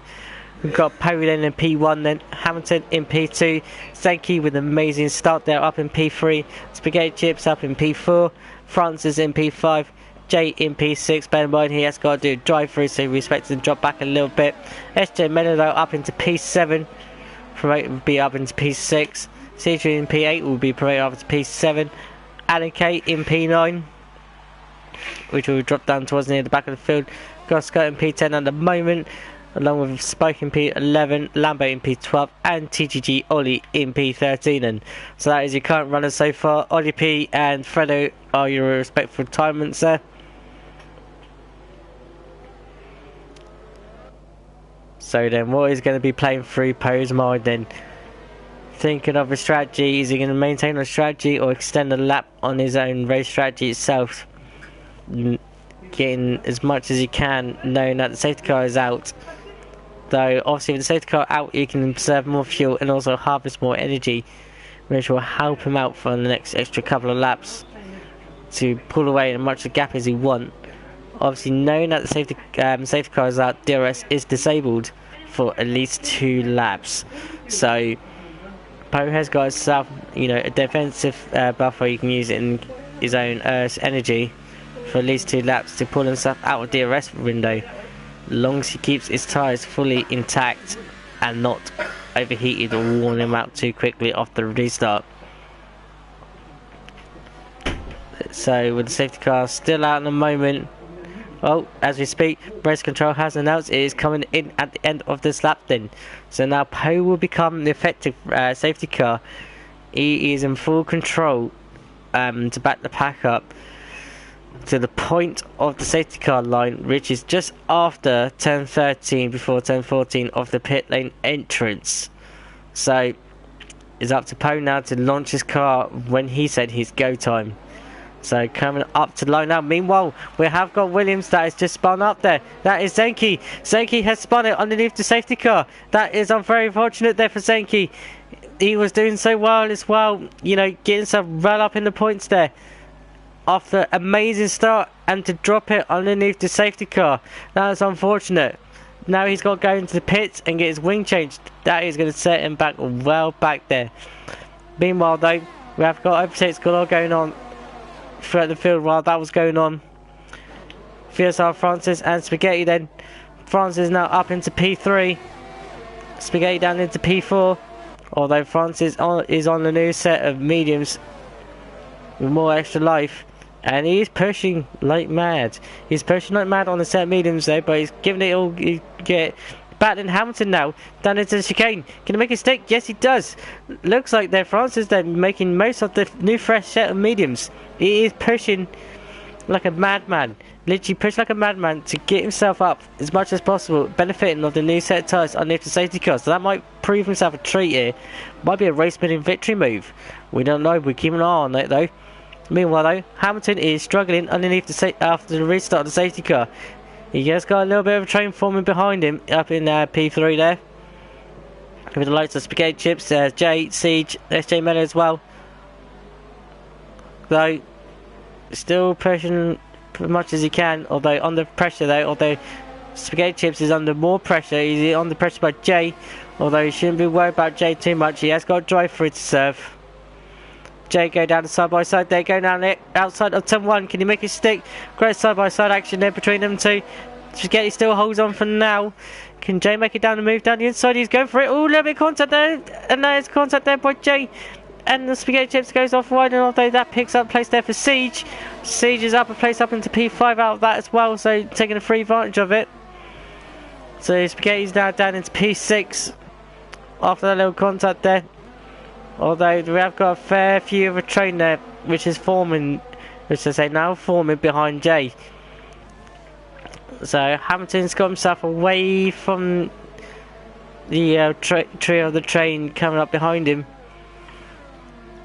we've got Poe then in P1 then, Hamilton in P2, Zenke with an amazing start there up in P3, Spaghetti Chips up in P4, Francis in P5, Jay in P6, bear in mind he has got to do drive through, so we expect him to drop back a little bit. SJ Menado up into P7, promoted will be up into P6, CJ in P8 will be promoted up into P7, Alan K in P9, which will drop down towards near the back of the field. Gosco in P10 at the moment, along with Spike in P11, Lambo in P12, and TTG Ollie in P13. And so that is your current runners so far. Ollie P and Fredo are your respectful retirements there. So then, what is going to be playing through Poe's mind then? Thinking of a strategy. Is he going to maintain a strategy or extend a lap on his own race strategy itself? Getting as much as he can, knowing that the safety car is out. Though obviously with the safety car out, he can conserve more fuel and also harvest more energy, which will help him out for the next extra couple of laps to pull away as much a gap as he wants. Obviously, knowing that the safety car is out, DRS is disabled for at least 2 laps. So Poe has got himself, you know, a defensive buffer. He can use it in his own energy for at least 2 laps to pull himself out of DRS window, as long as he keeps his tyres fully intact and not overheated or worn him out too quickly off the restart. So with the safety car still out in the moment, well, as we speak, race control has announced it is coming in at the end of this lap then. So now Poe will become the effective safety car. He is in full control to back the pack up to the point of the safety car line, which is just after turn 13 before turn 14 of the pit lane entrance. So it's up to Poe now to launch his car when he said his go time. So coming up to the line now. Meanwhile, we have got Williams that has just spun up there. That is Zenke. Zenke has spun it underneath the safety car. That is very fortunate there for Zenke. He was doing so well as well, you know, getting himself right up in the points there after amazing start, and to drop it underneath the safety car, that is unfortunate. Now he's got to go into the pits and get his wing changed. That is going to set him back well back there. Meanwhile though, we have got overtakes galore going on throughout the field while that was going on. VSR Francis and Spaghetti then. Francis now up into P3. Spaghetti down into P4. Although Francis is on the new set of mediums with more extra life. And he is pushing like mad. He's pushing like mad on the set of mediums though, but he's giving it all he get. Battling Hamilton now, down into the chicane. Can he make a stick? Yes, he does. Looks like they're Francis, they're making most of the new fresh set of mediums. He is pushing like a madman. Literally push like a madman to get himself up as much as possible, benefiting of the new set of tyres underneath the safety car. So that might prove himself a treat here. Might be a race-winning victory move. We don't know, we're keeping an eye on it though. Meanwhile though, Hamilton is struggling underneath after the restart of the safety car. He has got a little bit of a train forming behind him up in P3 there. With the lights of Spaghetti Chips, Jay, Siege, SJ Miller as well. Though, still pushing as much as he can, although under pressure though, although Spaghetti Chips is under more pressure. He's under pressure by Jay, although he shouldn't be worried about Jay too much. He has got a drive through to serve. Jay go down the side by side there, go down there outside of turn 1. Can he make it stick? Great side by side action there between them two. Spaghetti still holds on for now. Can Jay make it down and move down the inside? He's going for it. Oh, a little bit of contact there. And there's contact there by Jay. And the Spaghetti Chips goes off wide, and although that picks up place there for Siege. Siege is up a place up into P5 out of that as well, so taking a free advantage of it. So Spaghetti's now down into P6 after that little contact there. Although we have got a fair few of a train there, which is forming, which I say now forming behind Jay. So Hamilton's got himself away from the tree of the train coming up behind him.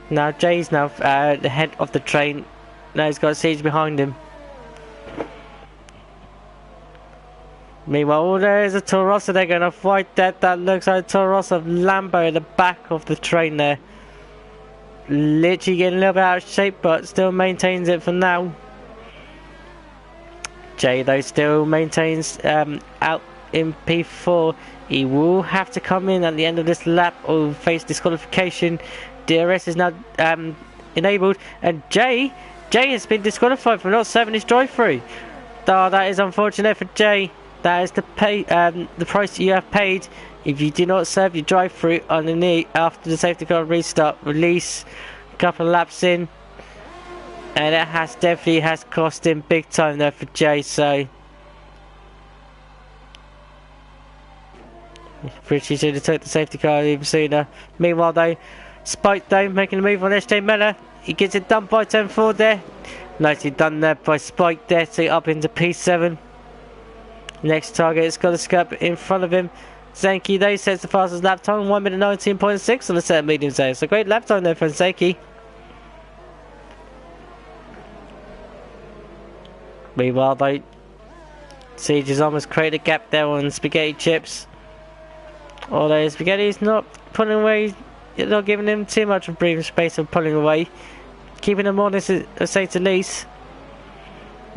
Now Jay's now the head of the train. Now he's got Siege behind him. Meanwhile, there is a Toro Rosso there going off right there. That looks like a Toro Rosso Lambo at the back of the train there. Literally getting a little bit out of shape, but still maintains it for now. Jay though still maintains out in P4. He will have to come in at the end of this lap or face disqualification. DRS is now enabled, and Jay has been disqualified for not serving his drive-through. Oh, that is unfortunate for Jay. That is the price you have paid if you do not serve your drive-through underneath after the safety car restart release a couple of laps in, and it definitely has cost him big time there for Jay. So Richie should have took the safety car even sooner. Meanwhile though, Spike though making a move on SJ Miller. He gets it done by turn 4 there. Nicely done there by Spike there, so up into P7. Next target has got a skirt in front of him. Zenki though sets the fastest lap time, 1 minute 19.6 on the set of medium zone. So great lap time there for Zenki. Meanwhile though, Siege has almost created a gap there on Spaghetti Chips. Although Spaghetti is not pulling away, not giving him too much of breathing space of pulling away. Keeping him honest, say to least.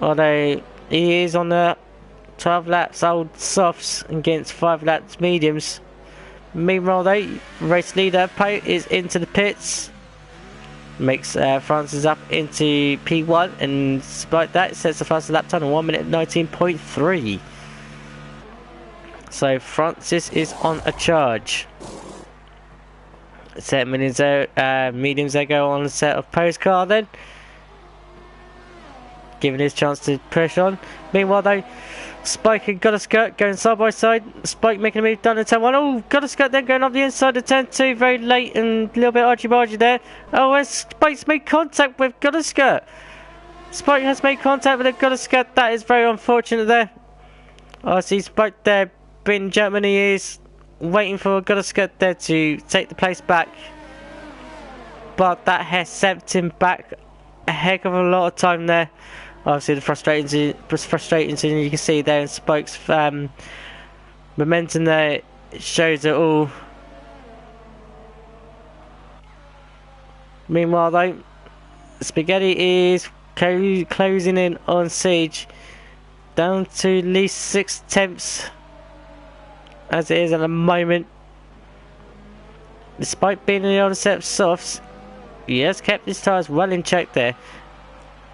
Although he is on the 12 laps old softs against 5 laps mediums. Meanwhile though, race leader Poe is into the pits. Makes Francis up into P1, and despite that sets the fastest lap time in 1 minute 19.3. So Francis is on a charge. Set mediums there go on the set of Poe's car then. Giving his chance to push on. Meanwhile though, Spike and Gotta going side by side. Spike making a move down to turn 1. Oh, Gotta then going up the inside of turn 2 very late and a little bit archy-bargy there. Oh, where's Spike's made contact with Gotta. Spike has made contact with the Gotta. That is very unfortunate there. I see Spike there being Germany is waiting for Gotta there to take the place back. But that has sent him back a heck of a lot of time there. Obviously the frustrating thing you can see there in Spike's momentum there, it shows it all. Meanwhile though, Spaghetti is closing in on Siege, down to at least 6 tenths as it is at the moment. Despite being in the older set of softs, he has kept his tyres well in check there.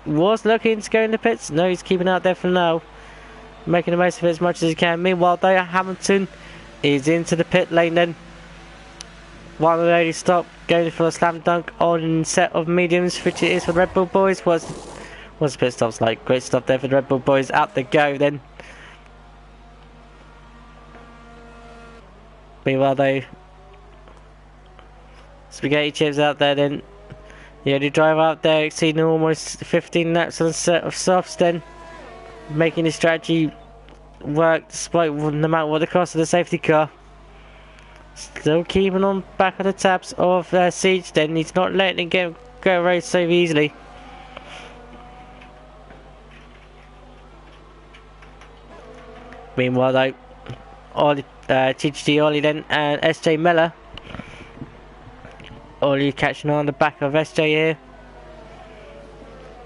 Was looking to go in the pits. No, he's keeping out there for now, making the most of it as much as he can. Meanwhile though, Hamilton is into the pit lane then. While the lady stop going for a slam dunk on set of mediums, which it is for the Red Bull boys. What's the pit stops like? Great stuff there for the Red Bull boys. Out they go then. Meanwhile though, Spaghetti Chips out there then. The only driver out there exceeding almost 15 laps on a set of softs then, making his strategy work despite no matter what the cost of the safety car. Still keeping on back of the tabs of Siege then. He's not letting it go away so easily. Meanwhile though, TTG Ollie then and SJ Miller. Ollie catching on the back of SJ here.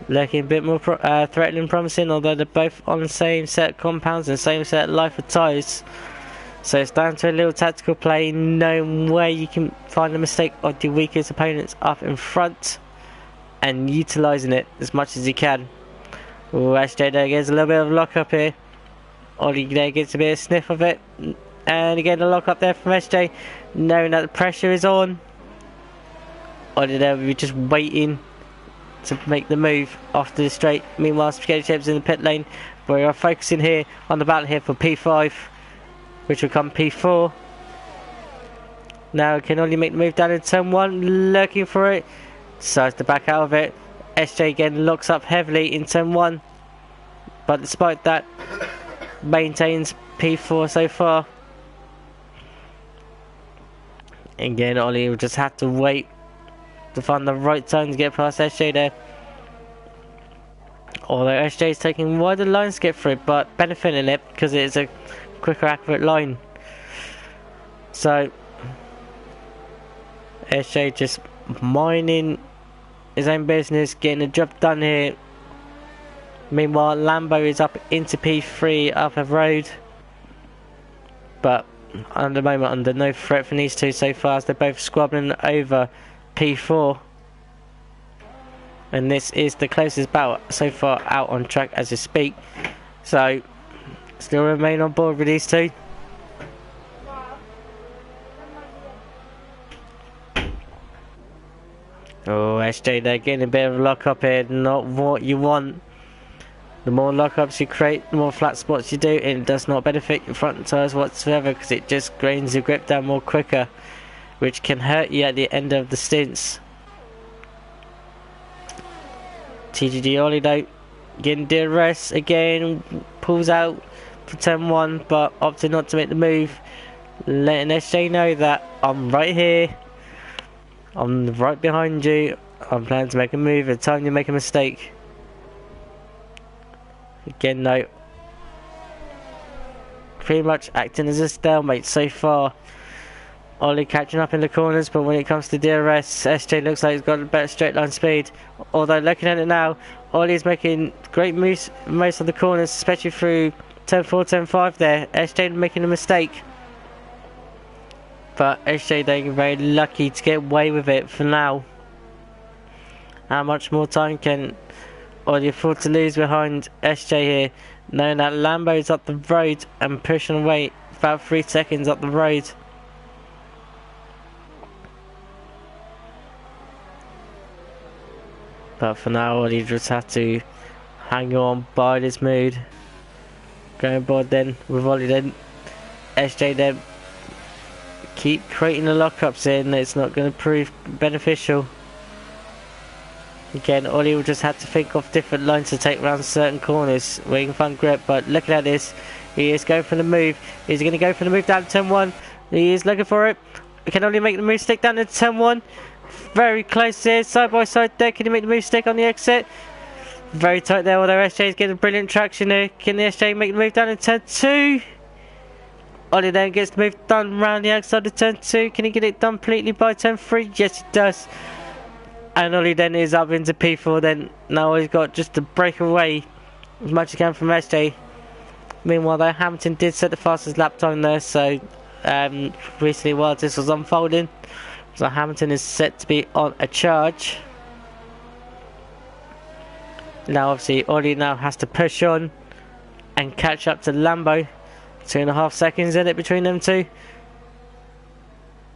Looking a bit more threatening, promising, although they're both on the same set of compounds and same set of life of tyres. So it's down to a little tactical play, knowing where you can find the mistake of the weakest opponents up in front and utilising it as much as you can. Ooh, SJ there gets a little bit of lock up here. Ollie there gets a bit of sniff of it. And again, a lock up there from SJ, knowing that the pressure is on. Ollie there will be just waiting to make the move after the straight. Meanwhile, Spaghetti Chips in the pit lane. We are focusing here on the battle here for P5, which will come P4. Now can only make the move down in turn 1, looking for it. Decides to back out of it. SJ again locks up heavily in turn 1, but despite that, maintains P4 so far. Again, Ollie will just have to wait to find the right time to get past SJ there. Although SJ is taking wider lines to get through, but benefiting it because it is a quicker, accurate line. So SJ just minding his own business, getting the job done here. Meanwhile, Lambo is up into P3 up a road, but at the moment under no threat from these two so far, as they're both squabbling over P4. And this is the closest battle so far out on track as we speak. So, still remain on board with these two. Oh, SJ, they're getting a bit of a lock up here. Not what you want. The more lockups you create, the more flat spots you do, and it does not benefit your front tyres whatsoever because it just grains your grip down more quicker, which can hurt you at the end of the stints. TTG Ollie though, getting DRS again, pulls out for 10-1, but opted not to make the move, letting SJ know that I'm right here, I'm right behind you, I'm planning to make a move at the time you make a mistake. Again though, pretty much acting as a stalemate so far. Ollie catching up in the corners, but when it comes to DRS, SJ looks like he's got a better straight line speed. Although looking at it now, Ollie's making great moves most of the corners, especially through turn 4, turn 5 there. SJ making a mistake, but SJ being very lucky to get away with it for now. How much more time can Ollie afford to lose behind SJ here, knowing that Lambo's up the road and pushing away about 3 seconds up the road. But for now, Ollie just have to hang on, bide his mood. Going board then with Ollie then. SJ then keep creating the lockups in, it's not going to prove beneficial. Again, Ollie will just have to think of different lines to take around certain corners where you can find grip, but looking at this, he is going for the move. He's going to go for the move down to 10-1. He is looking for it. He can only make the move stick down to 10-1. Very close here, side by side there. Can he make the move stick on the exit? Very tight there, although SJ is getting brilliant traction here. Can the SJ make the move down to 10-2? Ollie then gets the move done around the outside of turn 2. Can he get it done completely by turn 3? Yes, he does. And Ollie then is up into P4 then. Now he's got just to break away as much as he can from SJ. Meanwhile though, Hamilton did set the fastest lap time there, so recently while this was unfolding, so Hamilton is set to be on a charge. Now obviously Ollie now has to push on and catch up to Lambo. 2.5 seconds in it between them two.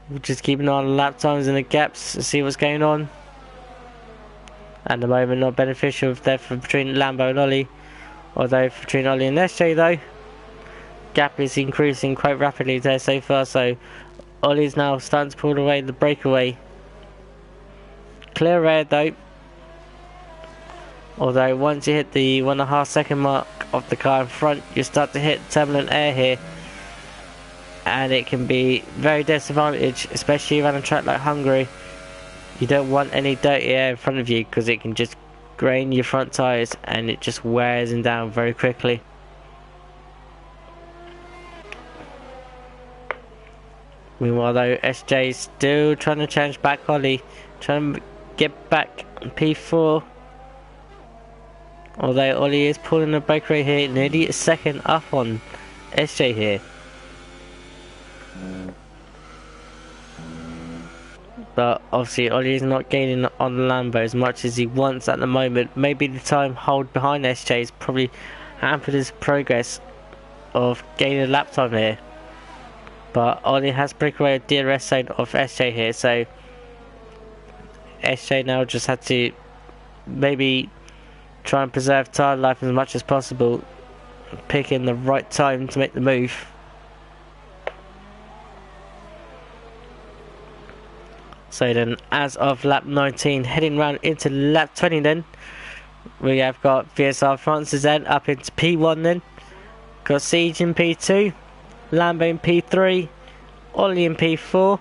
We'll just keep an eye on the lap times and the gaps to see what's going on. At the moment, not beneficial there between Lambo and Ollie. Although between Ollie and SJ though, gap is increasing quite rapidly there so far. So Ollie's now starting to pull away the breakaway. Clear air though. Although once you hit the 1.5 second mark of the car in front, you start to hit turbulent air here. And it can be very disadvantage, especially around a track like Hungary. You don't want any dirty air in front of you because it can just grain your front tyres and it just wears them down very quickly. Meanwhile though, SJ is still trying to change back Ollie, trying to get back P4. Although Ollie is pulling the breakaway here, nearly a second up on SJ here. But obviously Ollie is not gaining on the Lambo as much as he wants at the moment. Maybe the time hold behind SJ is probably hampered his progress of gaining lap time here. But Ollie has breakaway DRS zone of SJ here, so SJ now just had to maybe try and preserve tyre life as much as possible, picking the right time to make the move. So then, as of lap 19, heading round into lap 20 then, we have got VSR Francis then up into P1 then, got Siege in P2, Lambo in P3, Ollie in P4,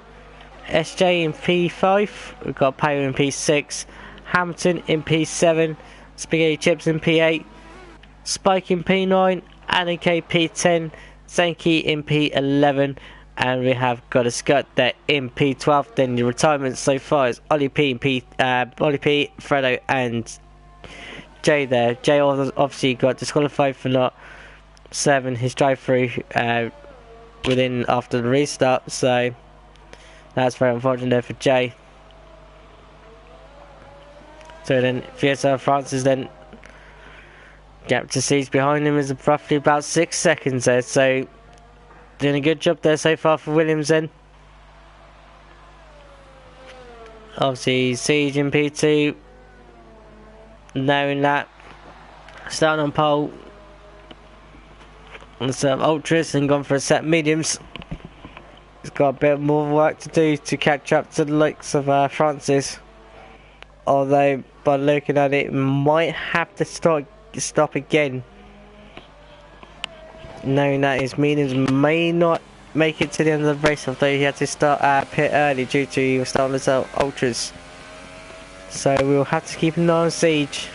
SJ in P5, we've got Power in P6, Hamilton in P7, Spaghetti Chips in P8, Spike in P9, Anike P10, Zenki in P11, and we have got a Scud there in P12. Then the retirement so far is Ollie P, Fredo, and Jay there. Jay obviously got disqualified for not serving his drive-through within after the restart, so that's very unfortunate for Jay. So then VSL Francis then gap to Siege behind him is roughly about 6 seconds there, so doing a good job there so far for Williams then. Obviously Siege in P2, knowing that, starting on pole on the set of ultras and gone for a set of mediums. He's got a bit more work to do to catch up to the likes of Francis, although by looking at it might have to stop again, knowing that his mediums may not make it to the end of the race, although he had to start pit early due to he was starting to sell ultras. So we'll have to keep an eye on Siege,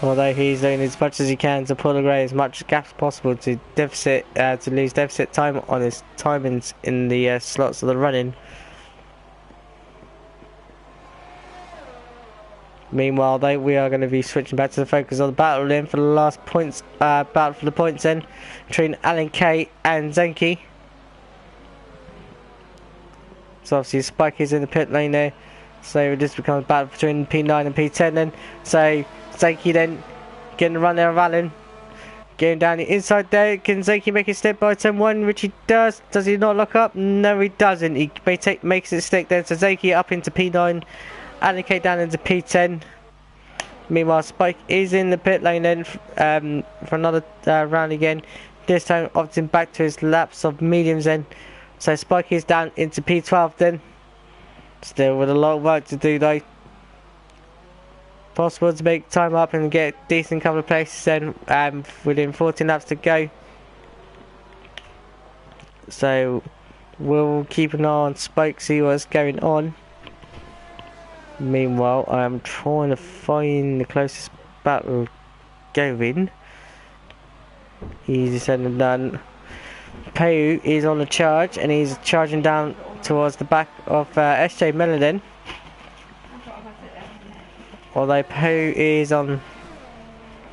although he's doing as much as he can to pull away as much gap as possible to lose deficit time on his timings in the slots of the running. Meanwhile, though, we are going to be switching back to the focus on the battle then for the last points, battle for the points then between Alan K and Zenki. So obviously Spike is in the pit lane there, so this becomes a battle between P9 and P10 then. So Zenki then getting the run there of Alan, getting down the inside there. Can Zenki make it stick by turn 1, which he does. Does he not lock up? No, he doesn't. He makes it stick then. So Zenki up into P9, Alan K down into P10. Meanwhile, Spike is in the pit lane then for another round again. This time opting back to his laps of mediums then. So Spike is down into P12 then. Still with a lot of work to do though. Possible to make time up and get a decent couple of places then within 14 laps to go. So we'll keep an eye on Spike, see what's going on. Meanwhile, I am trying to find the closest battle going. Easy said and done. Peu is on the charge and he's charging down towards the back of SJ Melodin. Although Peu is on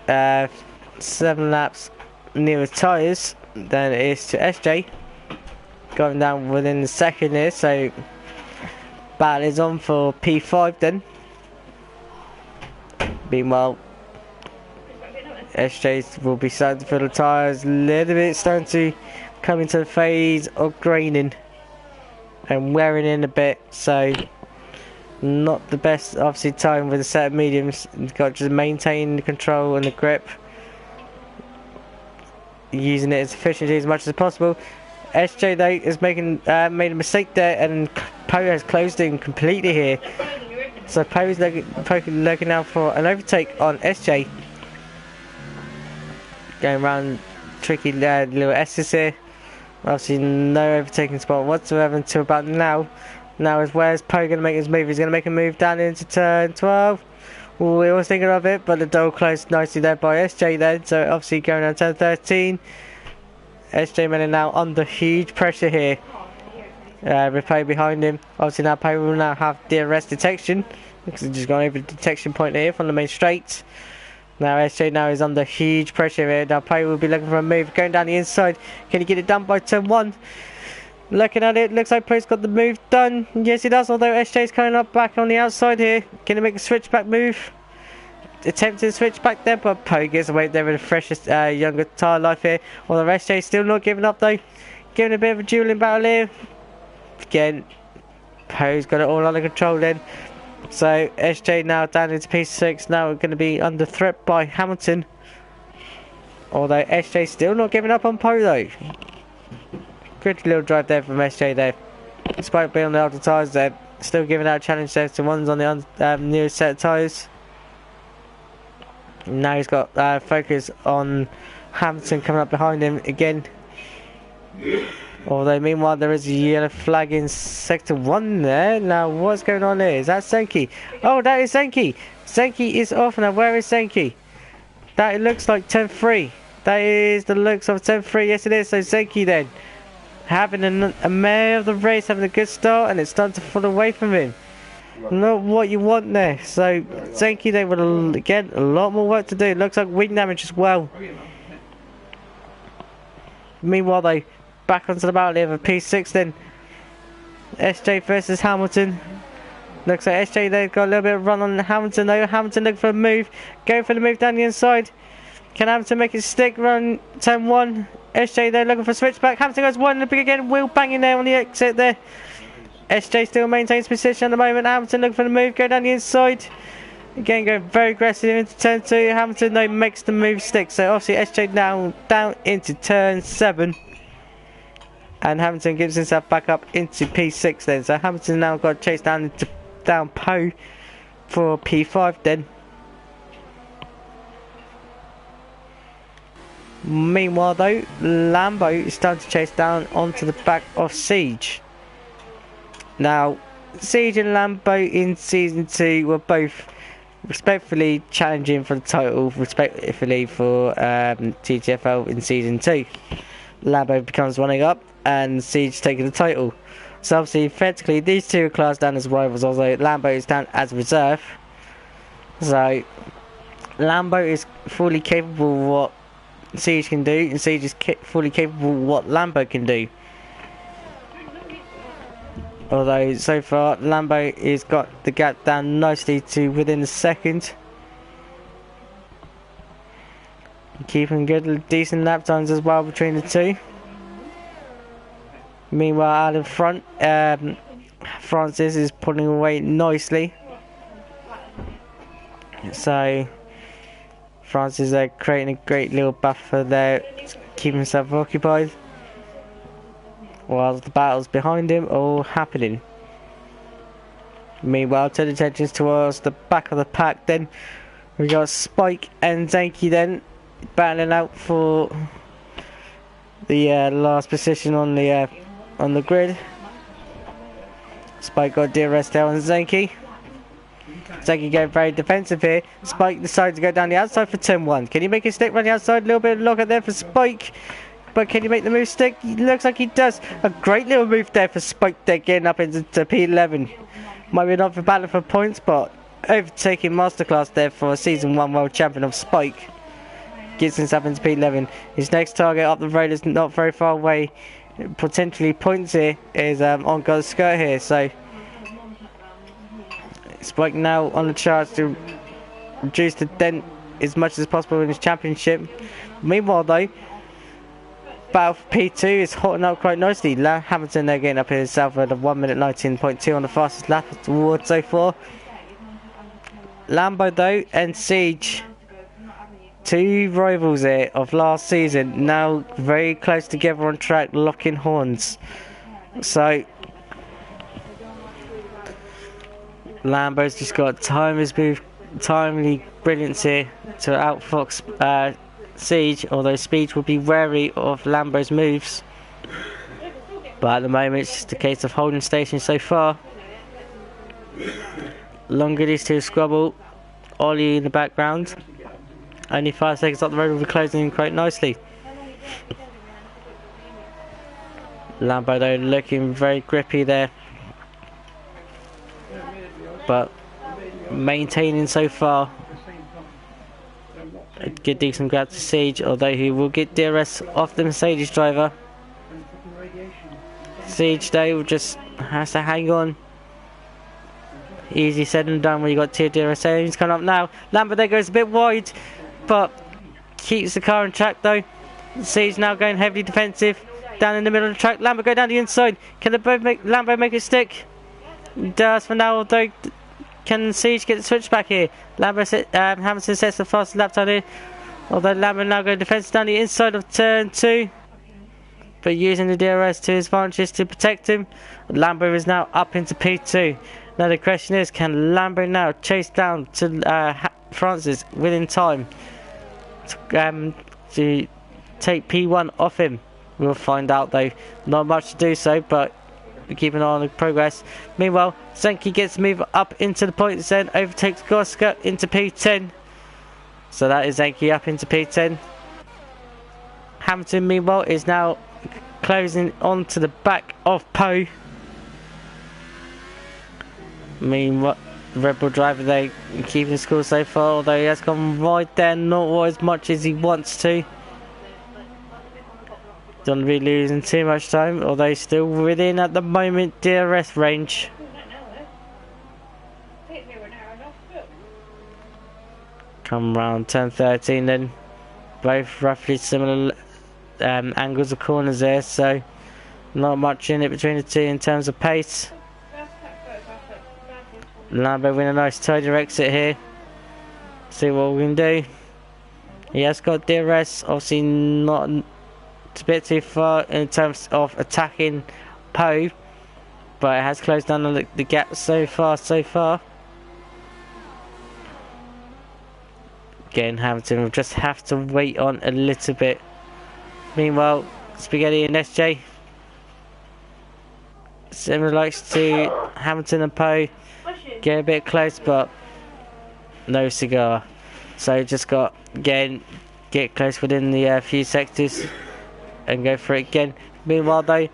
7 laps nearer tyres than it is to SJ. Going down within the second here, so battle is on for P5 then. Meanwhile, SJ will be starting to fill the tyres a little bit, starting to come into the phase of graining and wearing in a bit, so not the best obviously time with a set of mediums. You've got to just maintain the control and the grip, using it as efficiently as much as possible. SJ though is made a mistake there, and Poe has closed in completely here. So Poe is looking now for an overtake on SJ. Going around tricky little S's here. Obviously no overtaking spot whatsoever until about now. Now is where's Poe going to make his move? He's going to make a move down into turn 12. We was thinking of it, but the door closed nicely there by SJ then. So obviously going on turn 13. SJ Miller now under huge pressure here. With Poe behind him. Obviously now Poe will now have DRS detection, because he's just gone over the detection point here from the main straight. Now SJ now is under huge pressure here. Now Poe will be looking for a move going down the inside. Can he get it done by turn 1? Looking at it, looks like Poe's got the move done. Yes, he does, although SJ's coming up back on the outside here. Can he make a switchback move? Attempting to switch back there, but Poe gets away there with the freshest younger tyre life here. Although SJ's still not giving up though. Giving a bit of a dueling battle here. Again, Poe's got it all under control then. So SJ now down into P6, now going to be under threat by Hamilton. Although SJ's still not giving up on Poe though. Good little drive there from SJ there. Despite being on the outer tyres there, still giving out a challenge there to ones on the nearest set of tyres. Now he's got focus on Hamilton coming up behind him again. Although meanwhile there is a yellow flag in sector 1 there. Now what's going on there? Is that Senki? Oh, that is Senki! Senki is off now. Where is Senki? That looks like 10-3. That is the looks of 10-3. Yes it is. So Senki then having a mare of the race, having a good start, and it's starting to fall away from him. Not what you want there. So Senki then will again a lot more work to do. Looks like wing damage as well. Meanwhile though, back onto the battle of P6 then. SJ versus Hamilton. Looks like SJ they've got a little bit of run on Hamilton though. Hamilton looking for a move. Going for the move down the inside. Can Hamilton make it stick? Run 10-1. SJ there looking for a switchback. Hamilton goes one and again. Wheel banging there on the exit there. SJ still maintains position at the moment. Hamilton looking for the move. Go down the inside. Again going very aggressive into turn 2. Hamilton though makes the move stick. So obviously SJ now down into turn 7. And Hamilton gives himself back up into P6 then. So Hamilton now got chased down into down Poe for P5 then. Meanwhile though, Lambo is starting to chase down onto the back of Siege. Now, Siege and Lambo in Season 2 were both respectfully challenging for the title, respectively for TTFL in Season 2. Lambo becomes running up and Siege taking the title. So obviously, theoretically, these two are classed down as rivals, although Lambo is down as reserve. So, Lambo is fully capable of what Siege can do, and Siege is fully capable of what Lambo can do. Although, so far, Lambo has got the gap down nicely to within a second. Keeping good, decent lap times as well between the two. Meanwhile, out in front, Francis is pulling away nicely. So, Francis is creating a great little buffer there, keeping himself occupied. While the battles behind him all happening. Meanwhile, turn attention towards the back of the pack. Then we got Spike and Zanky then battling out for the last position on the grid. Spike got DRS there on Zanky. Zanky going very defensive here. Spike decides to go down the outside for 10-1. Can he make it stick around the outside? A little bit of lock there for Spike. But can he make the move stick? He looks like he does. A great little move there for Spike there, getting up into P11. Might be not for battle for points, but overtaking masterclass there for Season 1 World Champion of Spike. Gets himself into P11. His next target up the road is not very far away. Potentially points here is on God's skirt here. So Spike now on the charge to reduce the dent as much as possible in his championship. Meanwhile though, battle for P2 is hotting up quite nicely. Hamilton there getting up here himself at a 1 minute 19.2 on the fastest lap award so far. Lambo though and Siege, two rivals here of last season, now very close together on track, locking horns. So Lambo's just got timely brilliance here to outfox Siege, although Siege will be wary of Lambo's moves. But at the moment it's just a case of holding station so far. Longer these two squabble. Ollie in the background. Only 5 seconds up the road, will be closing in quite nicely. Lambo though looking very grippy there, but maintaining so far. A good decent grab to Siege, although he will get DRS off the Mercedes driver. Siege though just has to hang on. Easy said and done when you got tier DRS. He's coming up now. Lambo there goes a bit wide, but keeps the car on track though. Siege now going heavily defensive down in the middle of the track. Lambo go down the inside. Can Lambo make it stick? He does for now, although can Siege get the switch back here? Hamilton sets the fastest lap time here, although Lambo now going defensive down the inside of turn 2, but using the DRS to his advantage to protect him. Lambo is now up into P2. Now the question is, can Lambo now chase down to Francis within time to take P1 off him? We'll find out though. Not much to do so, but we keep an eye on the progress. Meanwhile, Zenki gets moved up into the points then, overtakes Gorska into P10. So that is Zenki up into P10. Hamilton meanwhile is now closing onto the back of Poe. Meanwhile, Red Bull driver there keeping the score so far, although he has gone right there, not as much as he wants to. Don't be losing too much time, although he's still within at the moment DRS range. Come round 10-13 then. Both roughly similar angles of corners there, so not much in it between the two in terms of pace. Lambo with a nice tidy exit here. See what we can do. He has got DRS, obviously not a bit too far in terms of attacking Poe, but it has closed down the gap so far. Again, Hamilton will just have to wait on a little bit. Meanwhile, Spaghetti and SJ, similar likes to Hamilton and Poe, get a bit close, but no cigar. So just got, again, get close within the few sectors and go for it again. Meanwhile though,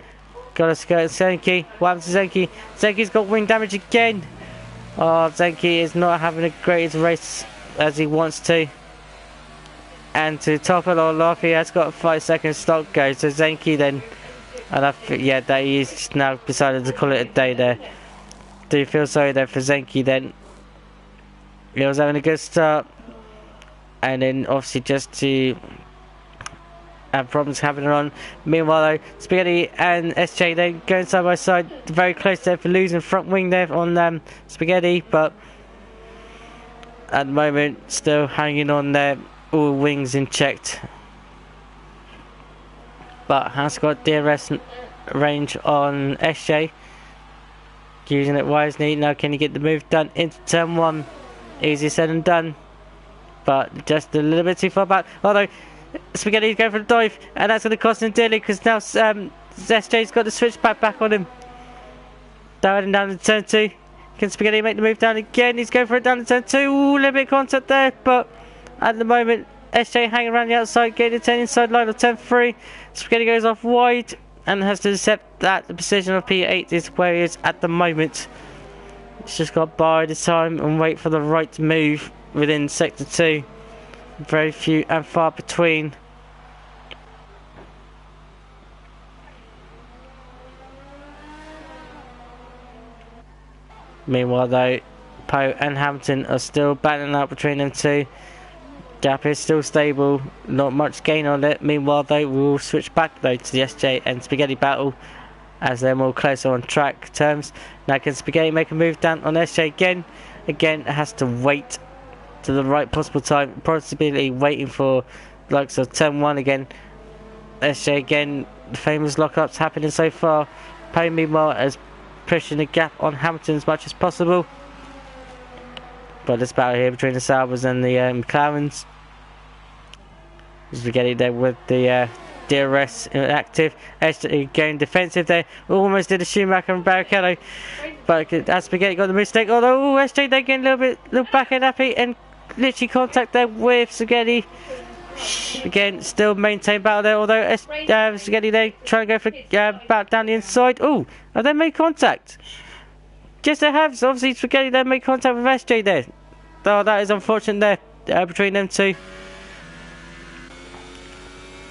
gotta skirt Zenki. What happens to Zenki? Zenki's got wing damage again. Oh, Zenki is not having the greatest race as he wants to. And to top it all off, he has got a 5-second stop go. So Zenki then, and I think, yeah, that he's just now decided to call it a day there. Do you feel sorry there for Zenki then? He was having a good start, and then obviously just to have problems happening on. Meanwhile though, Spaghetti and SJ then going side by side, very close there for losing front wing there on Spaghetti, but at the moment still hanging on there, all wings in checked. But has got DRS range on SJ, using it wisely. Now can he get the move done into turn 1? Easier said than done, but just a little bit too far back. Although Spaghetti's going for the dive, and that's going to cost him dearly because now SJ's got the switchback back on him. Down to turn 2. Can Spaghetti make the move down again? He's going for it down to turn 2. Ooh, a little bit of contact there, but at the moment SJ hanging around the outside, getting the 10 inside line of turn 3. Spaghetti goes off wide and has to accept that the position of P8 is where he is at the moment. He's just got to bide his time and wait for the right move within sector 2. Very few and far between. Meanwhile though, Poe and Hamilton are still battling out between them two. Gap is still stable, not much gain on it. Meanwhile though, we'll switch back though to the SJ and Spaghetti battle as they're more closer on track terms. Now can Spaghetti make a move down on SJ again? Again, it has to wait to the right possible time, possibly waiting for the likes of turn 1 again. SJ again, the famous lockups happening so far. Poe meanwhile is pushing the gap on Hamilton as much as possible. But this battle here between the Saubers and the McLarens. Spaghetti there with the DRS active. SJ going defensive there. Almost did a Schumacher and Barrichello. But as Spaghetti got the mistake. Although SJ there getting a little back end happy and literally contact there with Spaghetti. Again, still maintain battle there. Although Spaghetti there trying to go for back down the inside. Oh, have they made contact? Yes, they have. So obviously Spaghetti there made contact with SJ there. Oh, that is unfortunate there between them two.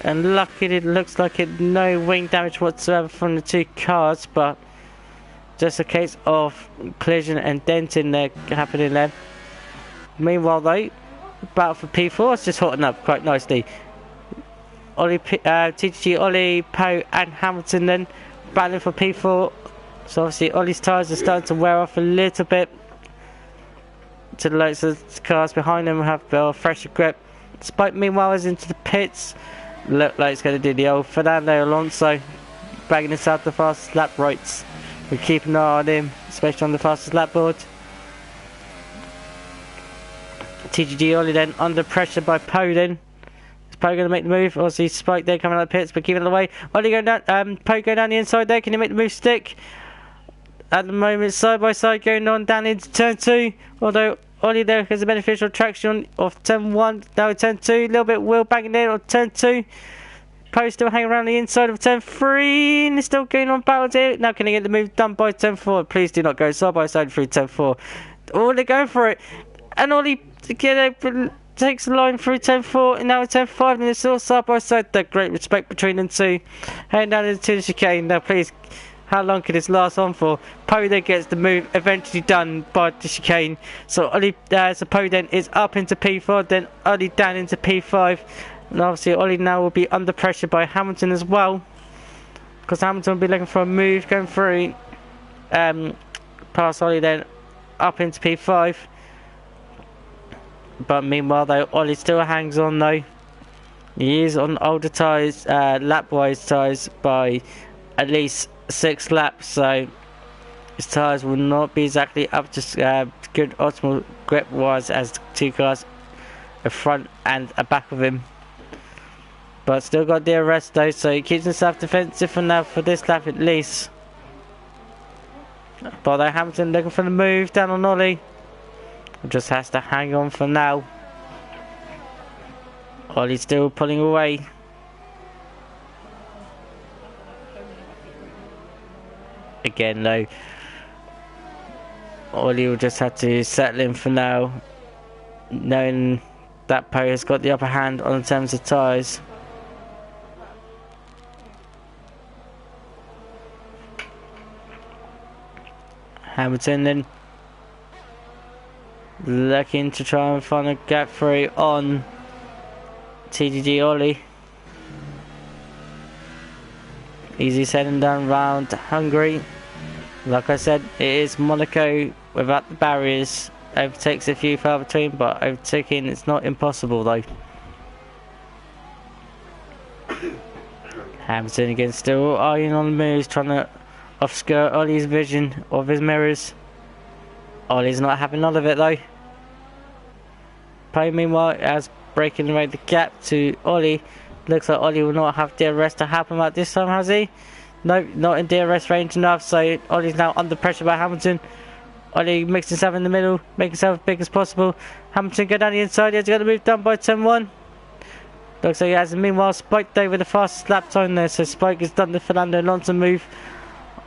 And luckily it looks like it no wing damage whatsoever from the two cars, but just a case of collision and denting there happening there. Meanwhile though, battle for P4 is just hotting up quite nicely. TTG, Ollie, Poe and Hamilton then battling for P4. So obviously Ollie's tyres are starting to wear off a little bit. To the likes of the cars behind them have a fresher grip. Spike meanwhile is into the pits. Look like it's going to do the old Fernando Alonso, bagging himself the fastest lap rights. We keep an eye on him, especially on the fastest lap board. TTG Ollie then under pressure by Poe then. Poe going to make the move? Obviously, Spike there coming out of the pits, but keeping it away. Ollie going down, Poe going down the inside there. Can he make the move stick? At the moment, side by side going on down into turn 2. Although Ollie there has a beneficial traction of turn 1. Now turn 2. A little bit wheel banging in on turn 2. Poe still hanging around the inside of turn 3. And still going on battles here. Now can he get the move done by turn 4? Please do not go side by side through turn 4. Oh, they're going for it. And Ollie takes the line through turn 4 and now turn 5, and it's still side by side. The great respect between them two. Heading down into the chicane. Now please, how long can this last on for? Poe then gets the move eventually done by the chicane. So Ollie, so Poe then is up into P4, then Ollie down into P5. And obviously Ollie now will be under pressure by Hamilton as well, because Hamilton will be looking for a move going through past Ollie, then up into P5. But meanwhile though, Ollie still hangs on though. He is on older tyres, lap-wise tyres, by at least 6 laps, so his tyres will not be exactly up to good optimal grip-wise as 2 cars, a front and a back of him. But still got the arrest though, so he keeps himself defensive for now, for this lap at least. But though Hamilton looking for the move down on Ollie. Just has to hang on for now. Ollie's still pulling away. Again though, Ollie will just have to settle in for now, knowing that Poe has got the upper hand on terms of tyres. Hamilton then looking to try and find a gap through on TTG Ollie. Easy setting down round Hungary. Like I said, it is Monaco without the barriers. Overtakes a few far between, but overtaking it's not impossible though. Hamilton again still eyeing on the moves, trying to obscure Ollie's vision of his mirrors. Ollie's not having none of it though. Poe meanwhile as breaking away the gap to Ollie. Looks like Ollie will not have DRS to help him out this time, has he? No, not in DRS range enough, so Ollie's now under pressure by Hamilton. Ollie makes himself in the middle, make himself as big as possible. Hamilton go down the inside, he has got the move done by turn 1. Looks like he has, meanwhile Spike there with the fastest lap time there, so Spike has done the Fernando Alonso move.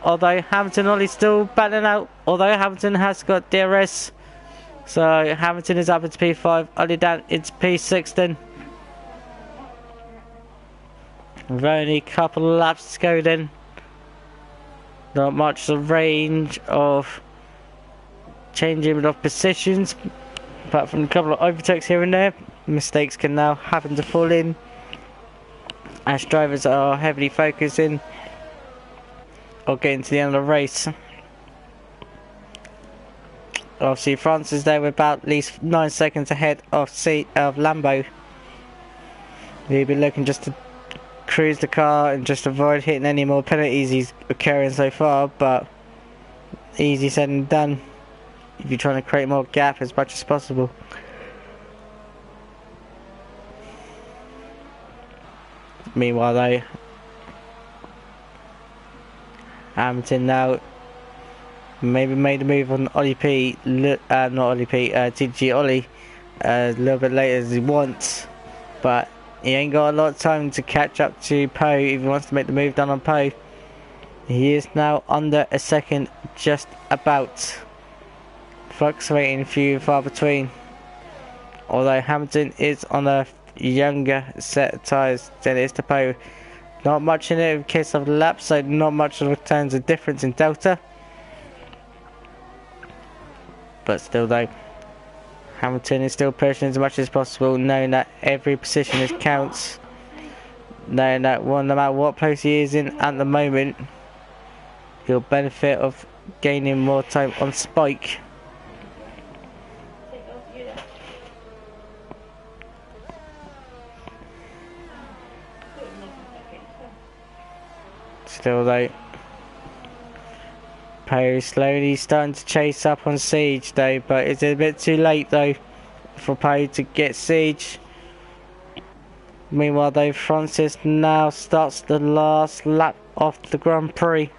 Although Hamilton, Ollie's still battling out, although Hamilton has got DRS. So Hamilton is up into P5, Ollie down into P6 then. With only a couple of laps to go then. Not much of range of changing of positions, apart from a couple of overtakes here and there. Mistakes can now happen to fall in, as drivers are heavily focusing or getting to the end of the race. Obviously France is there with about at least 9 seconds ahead of Lambo. He'll be looking just to cruise the car and just avoid hitting any more penalties he's occurring so far, but easy said and done if you're trying to create more gap as much as possible. Meanwhile though, Hamilton now maybe made a move on Ollie P, not Ollie P, TG Ollie a little bit later as he wants, but he ain't got a lot of time to catch up to Poe if he wants to make the move done on Poe. He is now under a second just about, fluctuating few far between, although Hamilton is on a younger set of tyres than it is to Poe. Not much in it in case of lap, so not much of a terms of difference in delta. But still though, Hamilton is still pushing as much as possible, knowing that every position is counts. Knowing that no matter what place he is in at the moment, he'll benefit of gaining more time on Spike. Still though, Poe slowly starting to chase up on Siege though, but it's a bit too late though for Poe to get Siege. Meanwhile though, Francis now starts the last lap of the Grand Prix.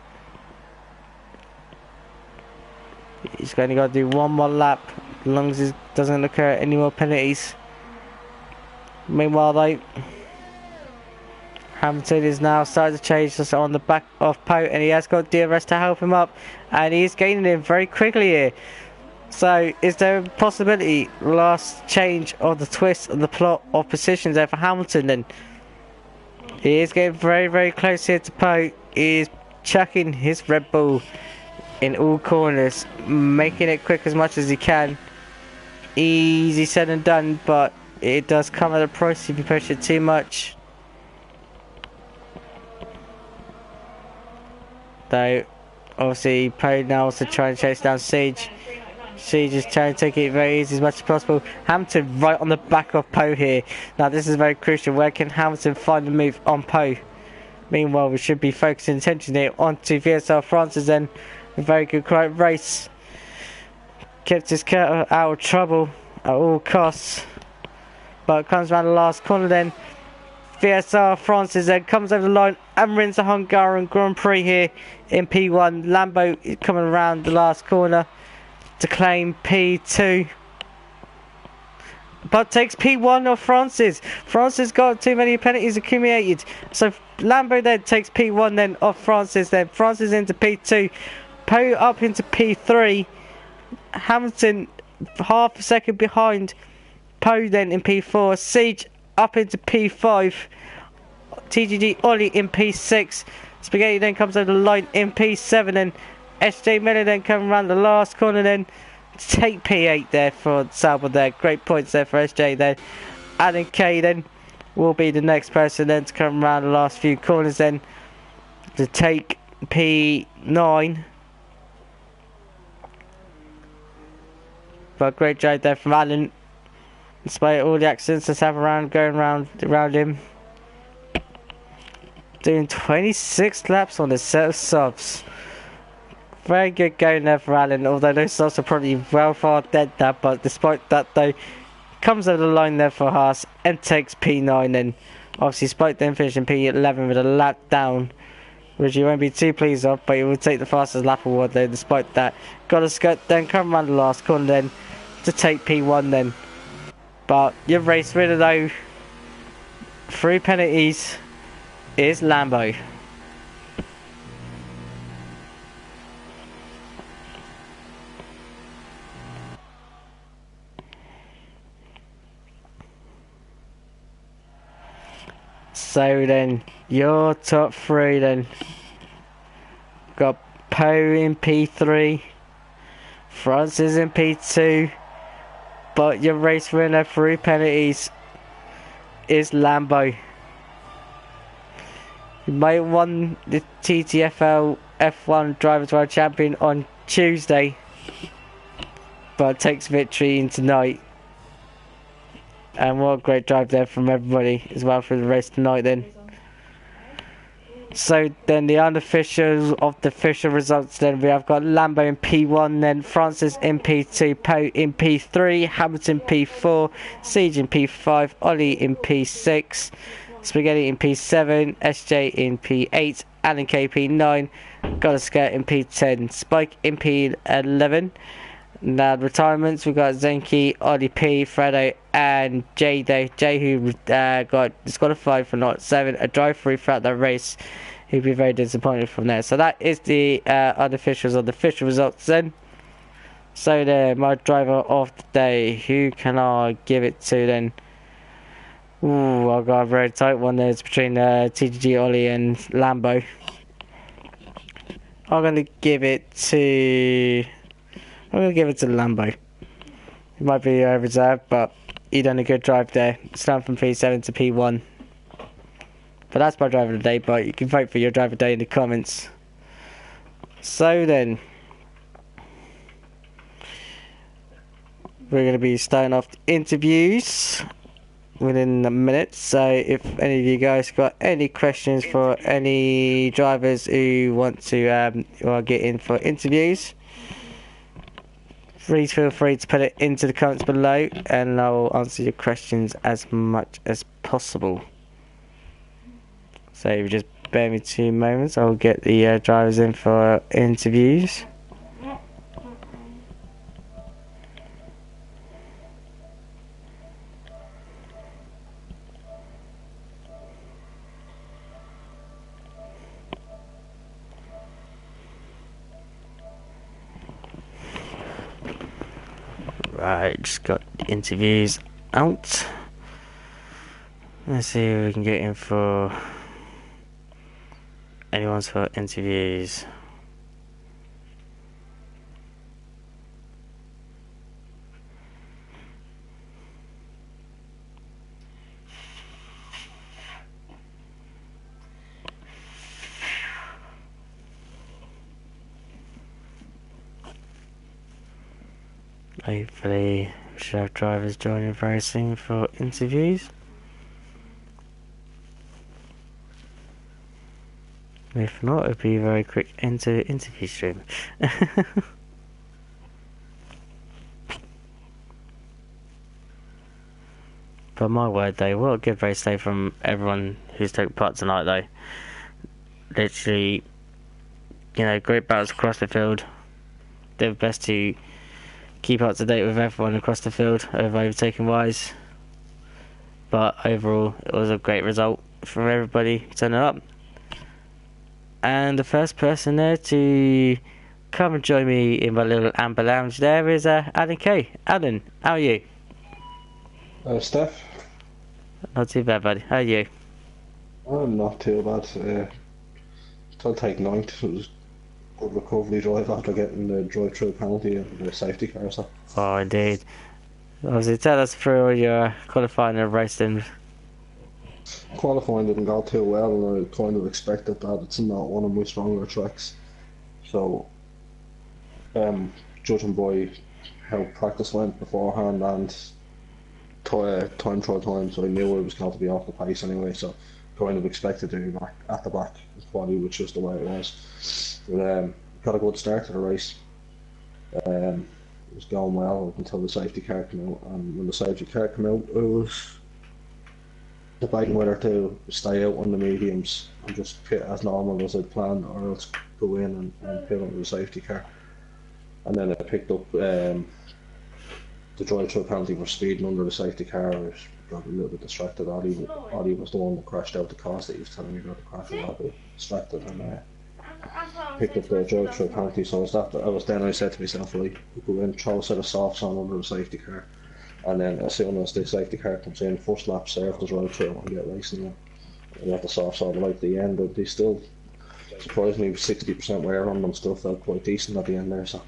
He's going to go do one more lap, as long as it doesn't occur any more penalties. Meanwhile though, Hamilton is now starting to change this on the back of Poe, and he has got DRS to help him up, and he is gaining him very quickly here. So is there a possibility last change of the twist of the plot of positions there for Hamilton then? He is getting very, very close here to Poe. He is chucking his Red Bull in all corners, making it quick as much as he can. Easy said and done, but it does come at a price if you push it too much. Though obviously Poe now also trying to chase down Siege. Siege is trying to take it very easy as much as possible. Hamilton right on the back of Poe here. Now this is very crucial. Where can Hamilton find the move on Poe? Meanwhile, we should be focusing attention here onto VSL Francis then. A very good race. Kept his car out of trouble at all costs. But comes around the last corner then. VSR Francis then comes over the line and wins the Hungarian Grand Prix here in P1. Lambo is coming around the last corner to claim P2. But takes P1 of Francis. Francis got too many penalties accumulated. So Lambo then takes P1 then off Francis then. Francis into P2. Poe up into P3. Hamilton half a second behind Poe then in P4. Siege up into P5. TTG Ollie in P6. Spaghetti then comes over the line in P7, and SJ Miller then coming around the last corner then to take P8 there for Sauber there. Great points there for SJ there. Alan K then will be the next person then to come around the last few corners then to take P9. But great job there from Alan, despite all the accidents that's going around him. Doing 26 laps on a set of subs. Very good going there for Alan, although those subs are probably well far dead now, but despite that though, comes over the line there for Haas and takes P9 and obviously despite them finishing P11 with a lap down, which you won't be too pleased of, but he will take the fastest lap award though despite that. Got a skirt then, come around the last corner then to take P1 then. But your race winner though, through penalties, is Lambo. So then, your top three then. Got Poe in P3, Francis in P2, but your race winner through penalties is Lambo. He might have won the TTFL F1 Drivers' World Champion on Tuesday, but takes victory in tonight. And what a great drive there from everybody as well for the race tonight then. So then the unofficial of the official results then, we have got Lambo in P1, then Francis in P2, Poe in P3, Hamilton P4, Siege in P5, Ollie in P6, Spaghetti in P7, SJ in P8, Alan K P9, got a skirt in P10, Spike in P11. Now the retirements, we've got Zenki, Ollie P, Fredo and Jay there. Jay who got disqualified for not 7, a drive-through throughout the race. He'd be very disappointed from there. So that is the unofficials of the official results then. So there, my driver of the day, who can I give it to then? Ooh, I've got a very tight one there. It's between TTG Ollie and Lambo. I'm going to give it to Lambo. It might be reserved, but he done a good drive there. It's down from P7 to P1. But that's my driver of the day, but you can vote for your driver of the day in the comments. So then, we're going to be starting off the interviews within a minute. So if any of you guys got any questions for any drivers who want to get in for interviews, please feel free to put it into the comments below and I'll answer your questions as much as possible. So just bear me 2 moments. I'll get the drivers in for interviews. Right, just got the interviews out. Let's see if we can get in for anyone's for interviews. Hopefully, we should have drivers joining very soon for interviews. If not, it'll be a very quick interview stream. But my word though, what a good race day from everyone who's took part tonight though. Literally, great battles across the field. Did their best to keep up to date with everyone across the field, overtaking wise. But overall, it was a great result from everybody turning up. And the first person there to come and join me in my little amber lounge there is Alan K. Alan, how are you? Steph? Not too bad, buddy. How are you? I'm not too bad. I'll take ninth. It was a good recovery drive after getting the drive-through penalty and the safety car. So. Oh, indeed. Obviously, tell us through your qualifying and racing. Qualifying didn't go too well, and I kind of expected that. It's not one of my stronger tracks. So, judging by how practice went beforehand and time trial time, so I knew I was going to be off the pace anyway. So, kind of expected to be back at the back quality, which is the way it was. But, got a good start to the race. It was going well until the safety car came out, and when the safety car came out, it was debating whether to stay out on the mediums and just pit as normal as I'd planned, or else go in and pit onto the safety car. And then I picked up the drive-through penalty for speeding under the safety car. I got a little bit distracted. Ollie was the one that crashed out the cars that he was telling me about the crash. I got a bit distracted and picked up the drive-through penalty. So I said to myself, right, go in, throw a set of softs on under the safety car. And then as soon as the safety car comes in, first lap serve the drive-through and get racing then. And let the softs all the way to the end, but they still, surprisingly, 60% wear on them, still felt quite decent at the end there. So.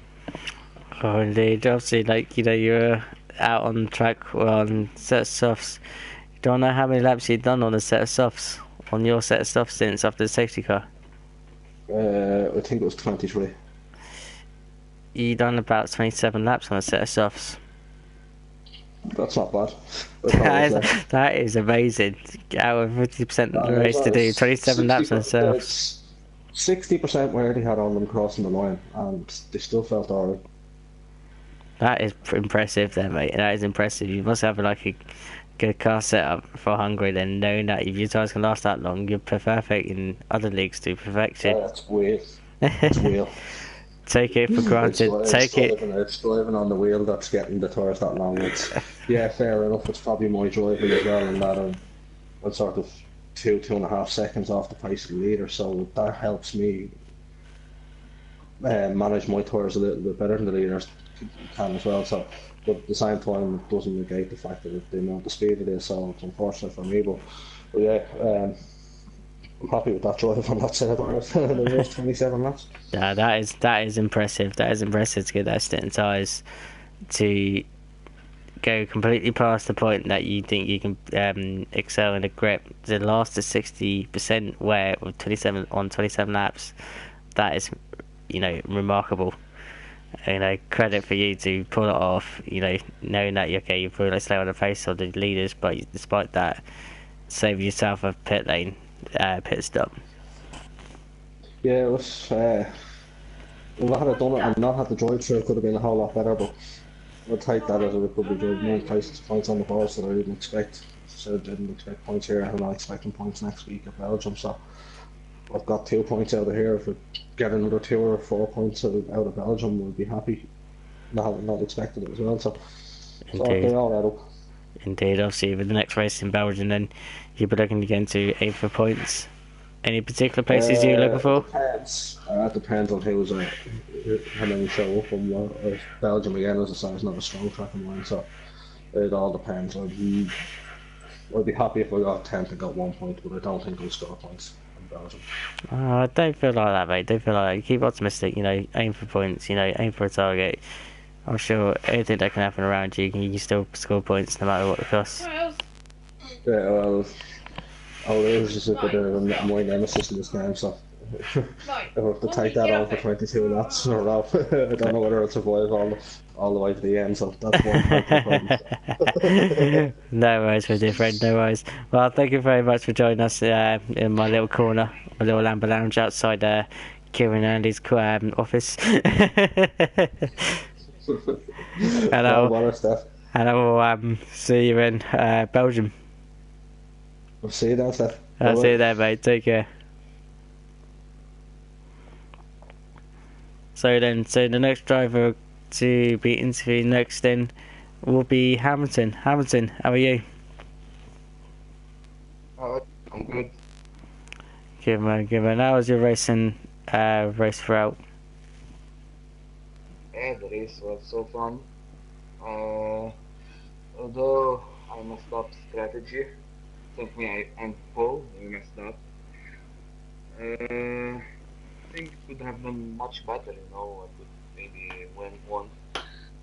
Oh, indeed. Obviously, you're out on track on set of softs. You don't know how many laps you've done on a set of softs, on your set of softs since after the safety car. I think it was 23. You done about 27 laps on a set of softs. That's not bad. That is amazing. Out of 50% of the race to do 27 laps on softs. 60% where they had on them crossing the line, and they still felt alright. That is impressive there, mate. That is impressive. You must have a good car setup for Hungary then, knowing that if your tires can last that long, you're perfect in other leagues to perfection. Yeah, that's weird. It's real. Take it for granted. It's driving on the wheel that's getting the tires that long. Yeah, fair enough. It's probably my driving as well, and that I'm sort of 2.5 seconds off the pace of the leader, so that helps me manage my tires a little bit better than the leaders can as well. So, but at the same time, it doesn't negate the fact that the amount of speed it is. So it's unfortunate for me, but yeah. I'm happy with that drive on that set of tires. 27 laps. Yeah, that is impressive. That is impressive to get that stint in tyres to go completely past the point that you think you can excel in a grip. To last to 60% wear with 27 laps, that is, remarkable. Credit for you to pull it off. Knowing that you're probably slow on the pace of the leaders, but despite that, save yourself a pit pit stop. Yeah, it was. If I had done it and not had the drive through, it could have been a whole lot better. But I'll take that as a recovery drive. 9 places points on the board that I didn't expect. So didn't expect points here, and I'm not expecting points next week at Belgium. So I've got 2 points out of here. If we get another 2 or 4 points out of Belgium, we'll be happy. Not expected it as well. So Indeed. they're all right up. Indeed, obviously with the next race in Belgium then you'll be looking again to aim for points. Any particular places you're looking It for? depends. It depends on how many show up and what. Belgium again, as I say, is not a strong track of mine, so it all depends. I'd be happy if I got 10th and got 1 point, but I don't think I'll score points in Belgium. I don't feel like that, mate. Don't feel like that. You keep optimistic, aim for points, aim for a target. I'm sure anything that can happen around you can still score points no matter what the cost. Yeah, well, O'Leary's just a bit of my nemesis in this game, so if I have to take that on for 22 laps in a row, I don't know whether I'll survive all the way to the end, so that's one part of the No worries, my dear friend, no worries. Well, thank you very much for joining us in my little corner, my little Amber Lounge outside Kieran and Andy's office. And No I'll, bother, Steph. and I will see you in Belgium. I'll see you then, Steph. I'll see Bye-bye. you there, mate. Take care. So the next driver to be interviewed next then will be Hamilton. Hamilton, how are you? I'm good. Good man, good man. How was your racing race throughout? Yeah, the race was so fun. Although I messed up strategy, took me and Paul, we messed up. I think could have done much better, I could maybe win one,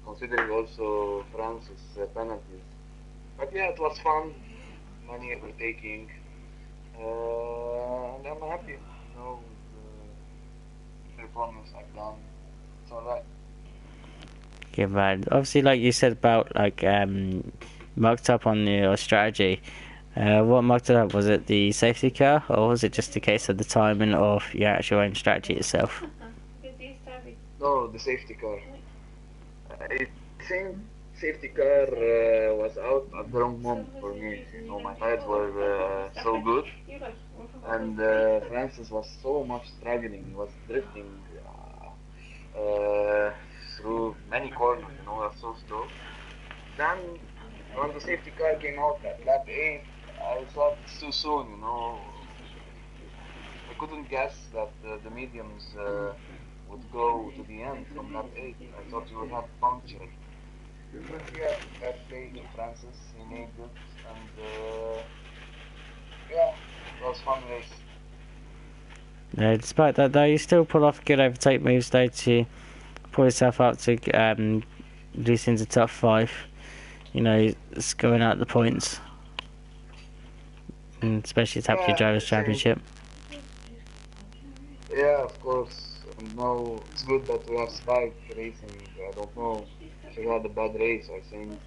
considering also France's penalties. But yeah, it was fun, many overtaking, and I'm happy, with the performance I've done. It's alright. Good man. Obviously, like you said about mucked up on your strategy. What mucked it up? Was it the safety car, or was it just a case of the timing of your actual own strategy itself? No, the safety car. I think safety car was out at the wrong moment for me. My tires were so good, and Francis was so much struggling. He was drifting through many corners. He was so slow. Then, when the safety car came out at lap 8, I thought it's too soon. I couldn't guess that the mediums would go to the end from lap 8. I thought you would have punctured. But yeah, that play to Francis, he made it, and yeah, it was fun race. Despite that, though, you still pull off good overtake moves, though, to pull yourself up to reduce into top 5. It's going out the points, and especially tap your drivers' championship. Yeah, of course. And now it's good that we have Spike racing. I don't know. She had a bad race, I think.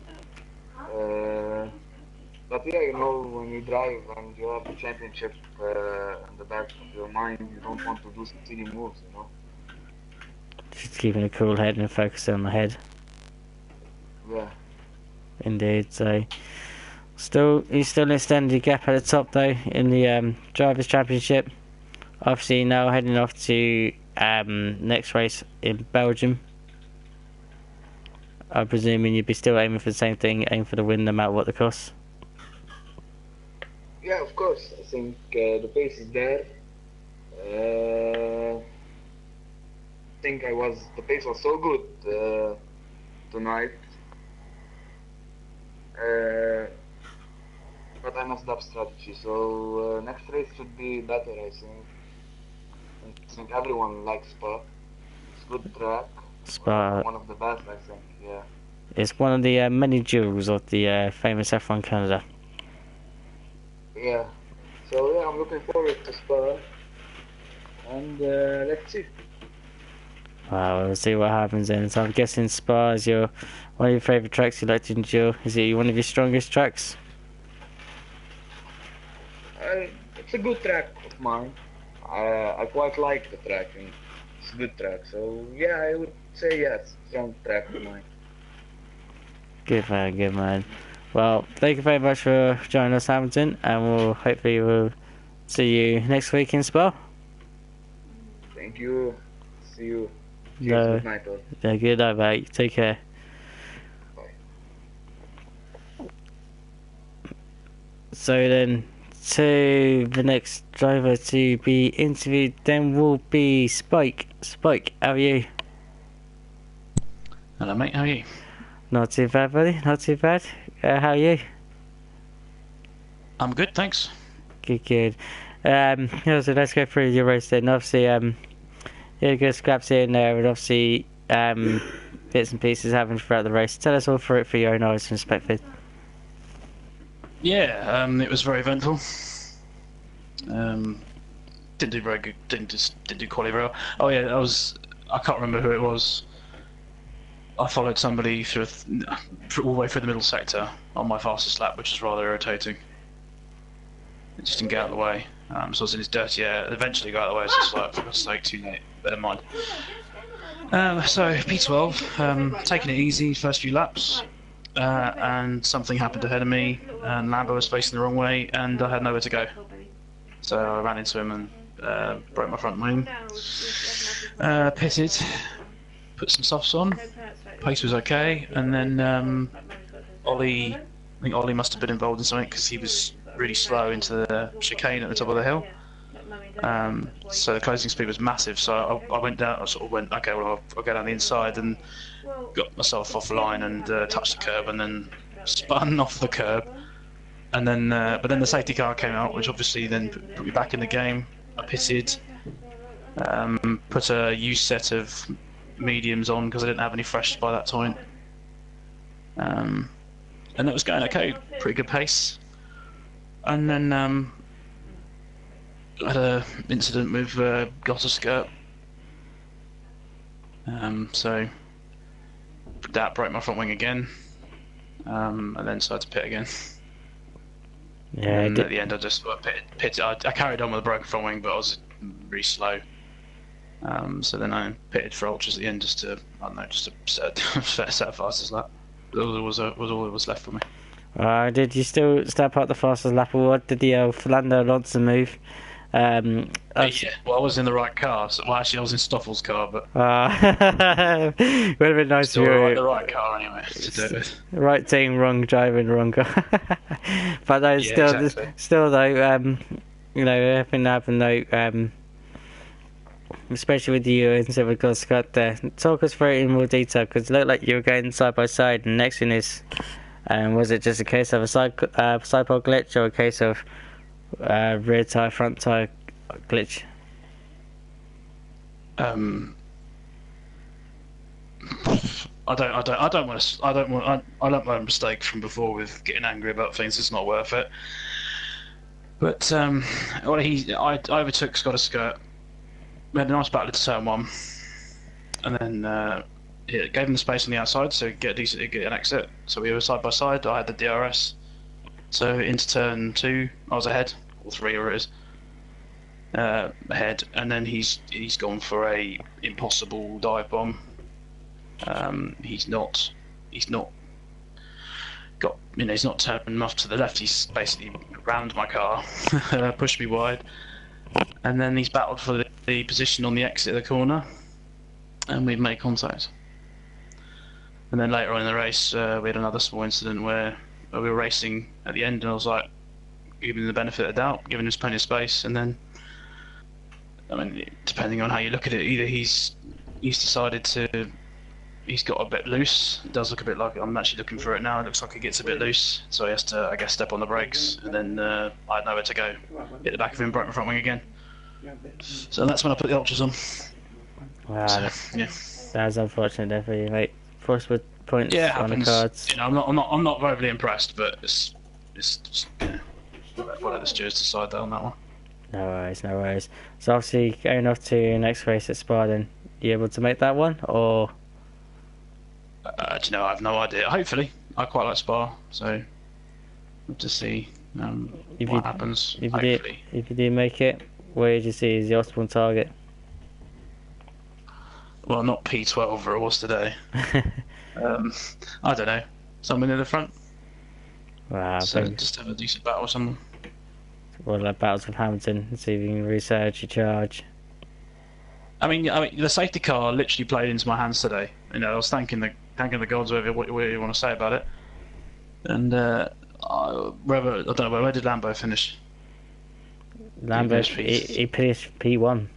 But yeah, when you drive and you have the championship in the back of your mind, you don't want to do silly moves. Just keeping a cool head and focusing on the head. Yeah. Indeed. So, you still extend your gap at the top, though, in the drivers' championship. Obviously, now heading off to next race in Belgium. I'm presuming you'd be still aiming for the same thing, aim for the win no matter what the cost. Yeah, of course. I think the pace is there. I think the pace was so good tonight. But I messed up strategy, so next race should be better, I think. I think everyone likes Spa. It's a good track. Spa. One of the best, I think, yeah. It's one of the many jewels of the famous F1 Canada. Yeah. So yeah, I'm looking forward to Spa. And let's see. Wow, we'll see what happens then. So I'm guessing Spa is one of your favourite tracks you like to endure. Is it one of your strongest tracks? It's a good track of mine. I quite like the track, and it's a good track. So yeah, I would say yes, strong track of mine. Good man, good man. Well, thank you very much for joining us, Hamilton, and we'll see you next week in Spa. Thank you. See you. Cheers. No, Good night, all. yeah, good night, mate. Take care. Bye. So then, to the next driver to be interviewed then will be Spike. Spike, how are you? Hello mate, how are you? Not too bad, buddy. Not too bad. How are you? I'm good, thanks. Good, good. So let's go through your race then. Obviously, yeah, good scraps here and there, and obviously, bits and pieces happened throughout the race. Tell us all through it for your own eyes and perspective. Yeah, it was very eventful. Didn't do very good. Didn't do quality very well. Oh yeah, I can't remember who it was. I followed somebody through all the way through the middle sector on my fastest lap, which was rather irritating. It just didn't get out of the way. So I was in his dirty air. Eventually got out of the way. So it's like, for God's sake, too late. Bear in mind. So P12, taking it easy first few laps, and something happened ahead of me, and Lambo was facing the wrong way, and I had nowhere to go. So I ran into him and broke my front wing. Pitted, put some softs on. Pace was okay, and then Ollie, I think Ollie must have been involved in something because he was really slow into the chicane at the top of the hill. So the closing speed was massive. So I went down. I sort of went, okay, well I'll go down the inside and got myself off the line and touched the curb and then spun off the curb. And then, but then the safety car came out, which obviously then put me back in the game. I pitted, put a used set of mediums on because I didn't have any fresh by that point. And it was going okay, pretty good pace. And then I had an incident with got a skirt. So that broke my front wing again, and then decided to pit again. Yeah, and at the end I just pitted. I carried on with a broken front wing, but I was really slow. So then I pitted for ultras at the end just to, I don't know, just to set a fastest lap. That was all that was left for me. Did you still step up the fastest lap award? Did the Fernando Alonso move? Yeah, well, I was in the right car. So, well, actually, I was in Stoffel's car, but would have been nice still if you were the right car anyway to do it with. right team, wrong driver, and wrong car. But no, Yeah, exactly. still though, you know, everything happened though. Especially with you and Silver God Scott there. Talk us through it in more detail because it looked like you were going side by side. And next thing is, was it just a case of a side pod glitch or a case of rear tyre, front tyre glitch? I learned my mistake from before with getting angry about things. It's not worth it. But I overtook Scott Skirt. We had a nice battle to turn one, and then gave him the space on the outside so he could get an exit. So we were side by side. I had the DRS. So into turn 2, I was ahead, or 3, or it is ahead, and then he's gone for a impossible dive bomb. He's not got, you know, he's not turned off to the left. He's basically rammed my car, pushed me wide, and then he's battled for the position on the exit of the corner, and we've made contact. And then later on in the race, we had another small incident where we were racing at the end, and I was like, giving him the benefit of the doubt, giving him plenty of space, and then, I mean, depending on how you look at it, either he's decided to, he's got a bit loose. It does look a bit like, I'm actually looking for it now, it looks like he gets a bit loose, so he has to, I guess, step on the brakes, and then I had nowhere to go. Hit the back of him, broke my front wing again. So that's when I put the ultras on. Wow, So, yeah. that's unfortunate there for you, mate. Forced with points Yeah, it on the happens. cards. You know, I'm not overly impressed, but it's just, you know, we'll let the stewards decide that on that one. No worries, no worries. So obviously going off to your next race at Spa then, you able to make that one, or? Do you know, I have no idea. Hopefully, I quite like Spa, so we'll just see what happens. If Hopefully. you do make it, where did you see is the optimal target? Well, not P12 where it was today. I don't know. Someone in the front. Wow, So just have a decent battle with someone. Well, like battles with Hamilton, see if you can research your charge. I mean, the safety car literally played into my hands today. You know, I was thanking the gods, whatever you want to say about it. And I don't know, where did Lambo finish? Lambo, he finished P1.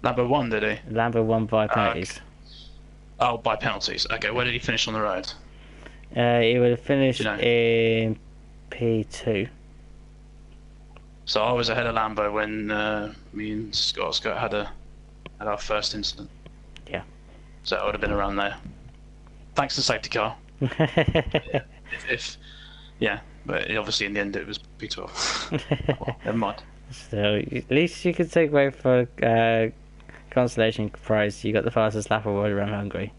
Lambo won, did he? Lambo won by penalties. Oh, by penalties. Okay, where did he finish on the road? He would have finished in P2. So I was ahead of Lambo when me and Scott had our first incident. Yeah. So I would have been around there. Thanks to the safety car. Yeah, but obviously in the end it was P12. Well, never mind. So at least you could take away for consolation prize. You got the fastest lap award around Hungary.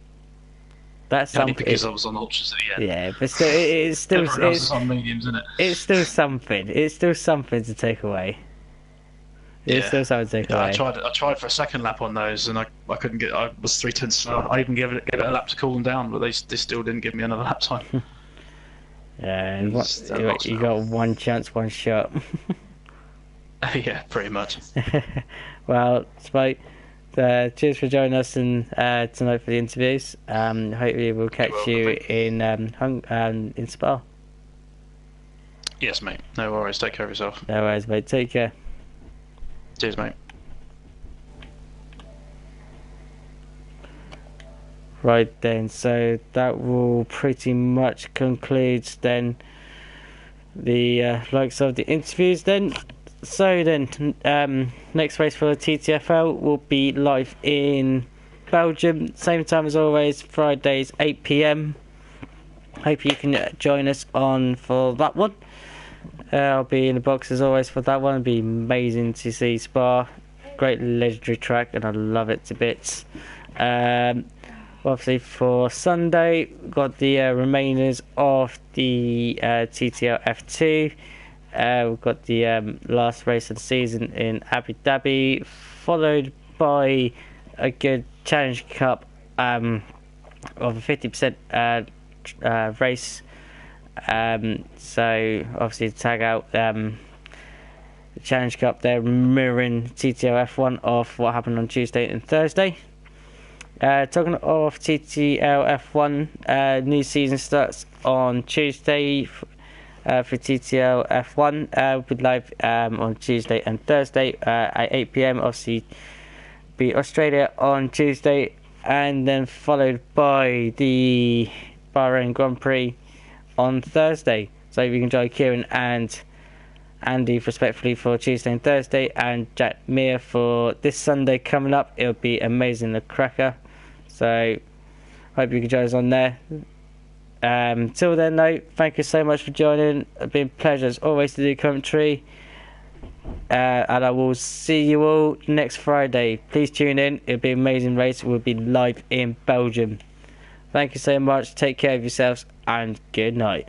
That's only because I was on ultras at the end. Yeah, but still, it's still everyone else is on mediums, isn't it? It's still something. It's still something to take away. It's still something to take away. I tried for a second lap on those, and I couldn't get. I was 3/10 slow. I even gave it a lap to cool them down, but they still didn't give me another lap time. Yeah, you got one chance, one shot. Yeah, pretty much. Well, Spike, cheers for joining us tonight for the interviews. Hopefully we'll catch you in Spa. Yes, mate. No worries. Take care of yourself. No worries, mate. Take care. Cheers, mate. Right then, so that will pretty much conclude then the likes of the interviews then. So then, next race for the TTFL will be live in Belgium, same time as always, Fridays 8 PM. Hope you can join us on for that one. I'll be in the box as always for that one. It'll be amazing to see Spa, great legendary track, and I love it to bits. Obviously for Sunday, we've got the remainers of the TTL F2. We've got the last race of the season in Abu Dhabi, followed by a good Challenge Cup of a 50% race. So obviously to tag out the Challenge Cup, they're mirroring TTL F1 of what happened on Tuesday and Thursday. Talking of TTL F1, new season starts on Tuesday for TTL F1. We'll be live on Tuesday and Thursday at 8 PM. Obviously, be Australia on Tuesday, and then followed by the Bahrain Grand Prix on Thursday. So you can join Kieran and Andy respectfully for Tuesday and Thursday, and Jack Meir for this Sunday coming up. It'll be amazing, the cracker. So hope you can join us on there. Till then though, thank you so much for joining. It's been a pleasure as always to do commentary, and I will see you all next Friday. Please tune in, it'll be an amazing race. We'll be live in Belgium. Thank you so much, take care of yourselves, and good night.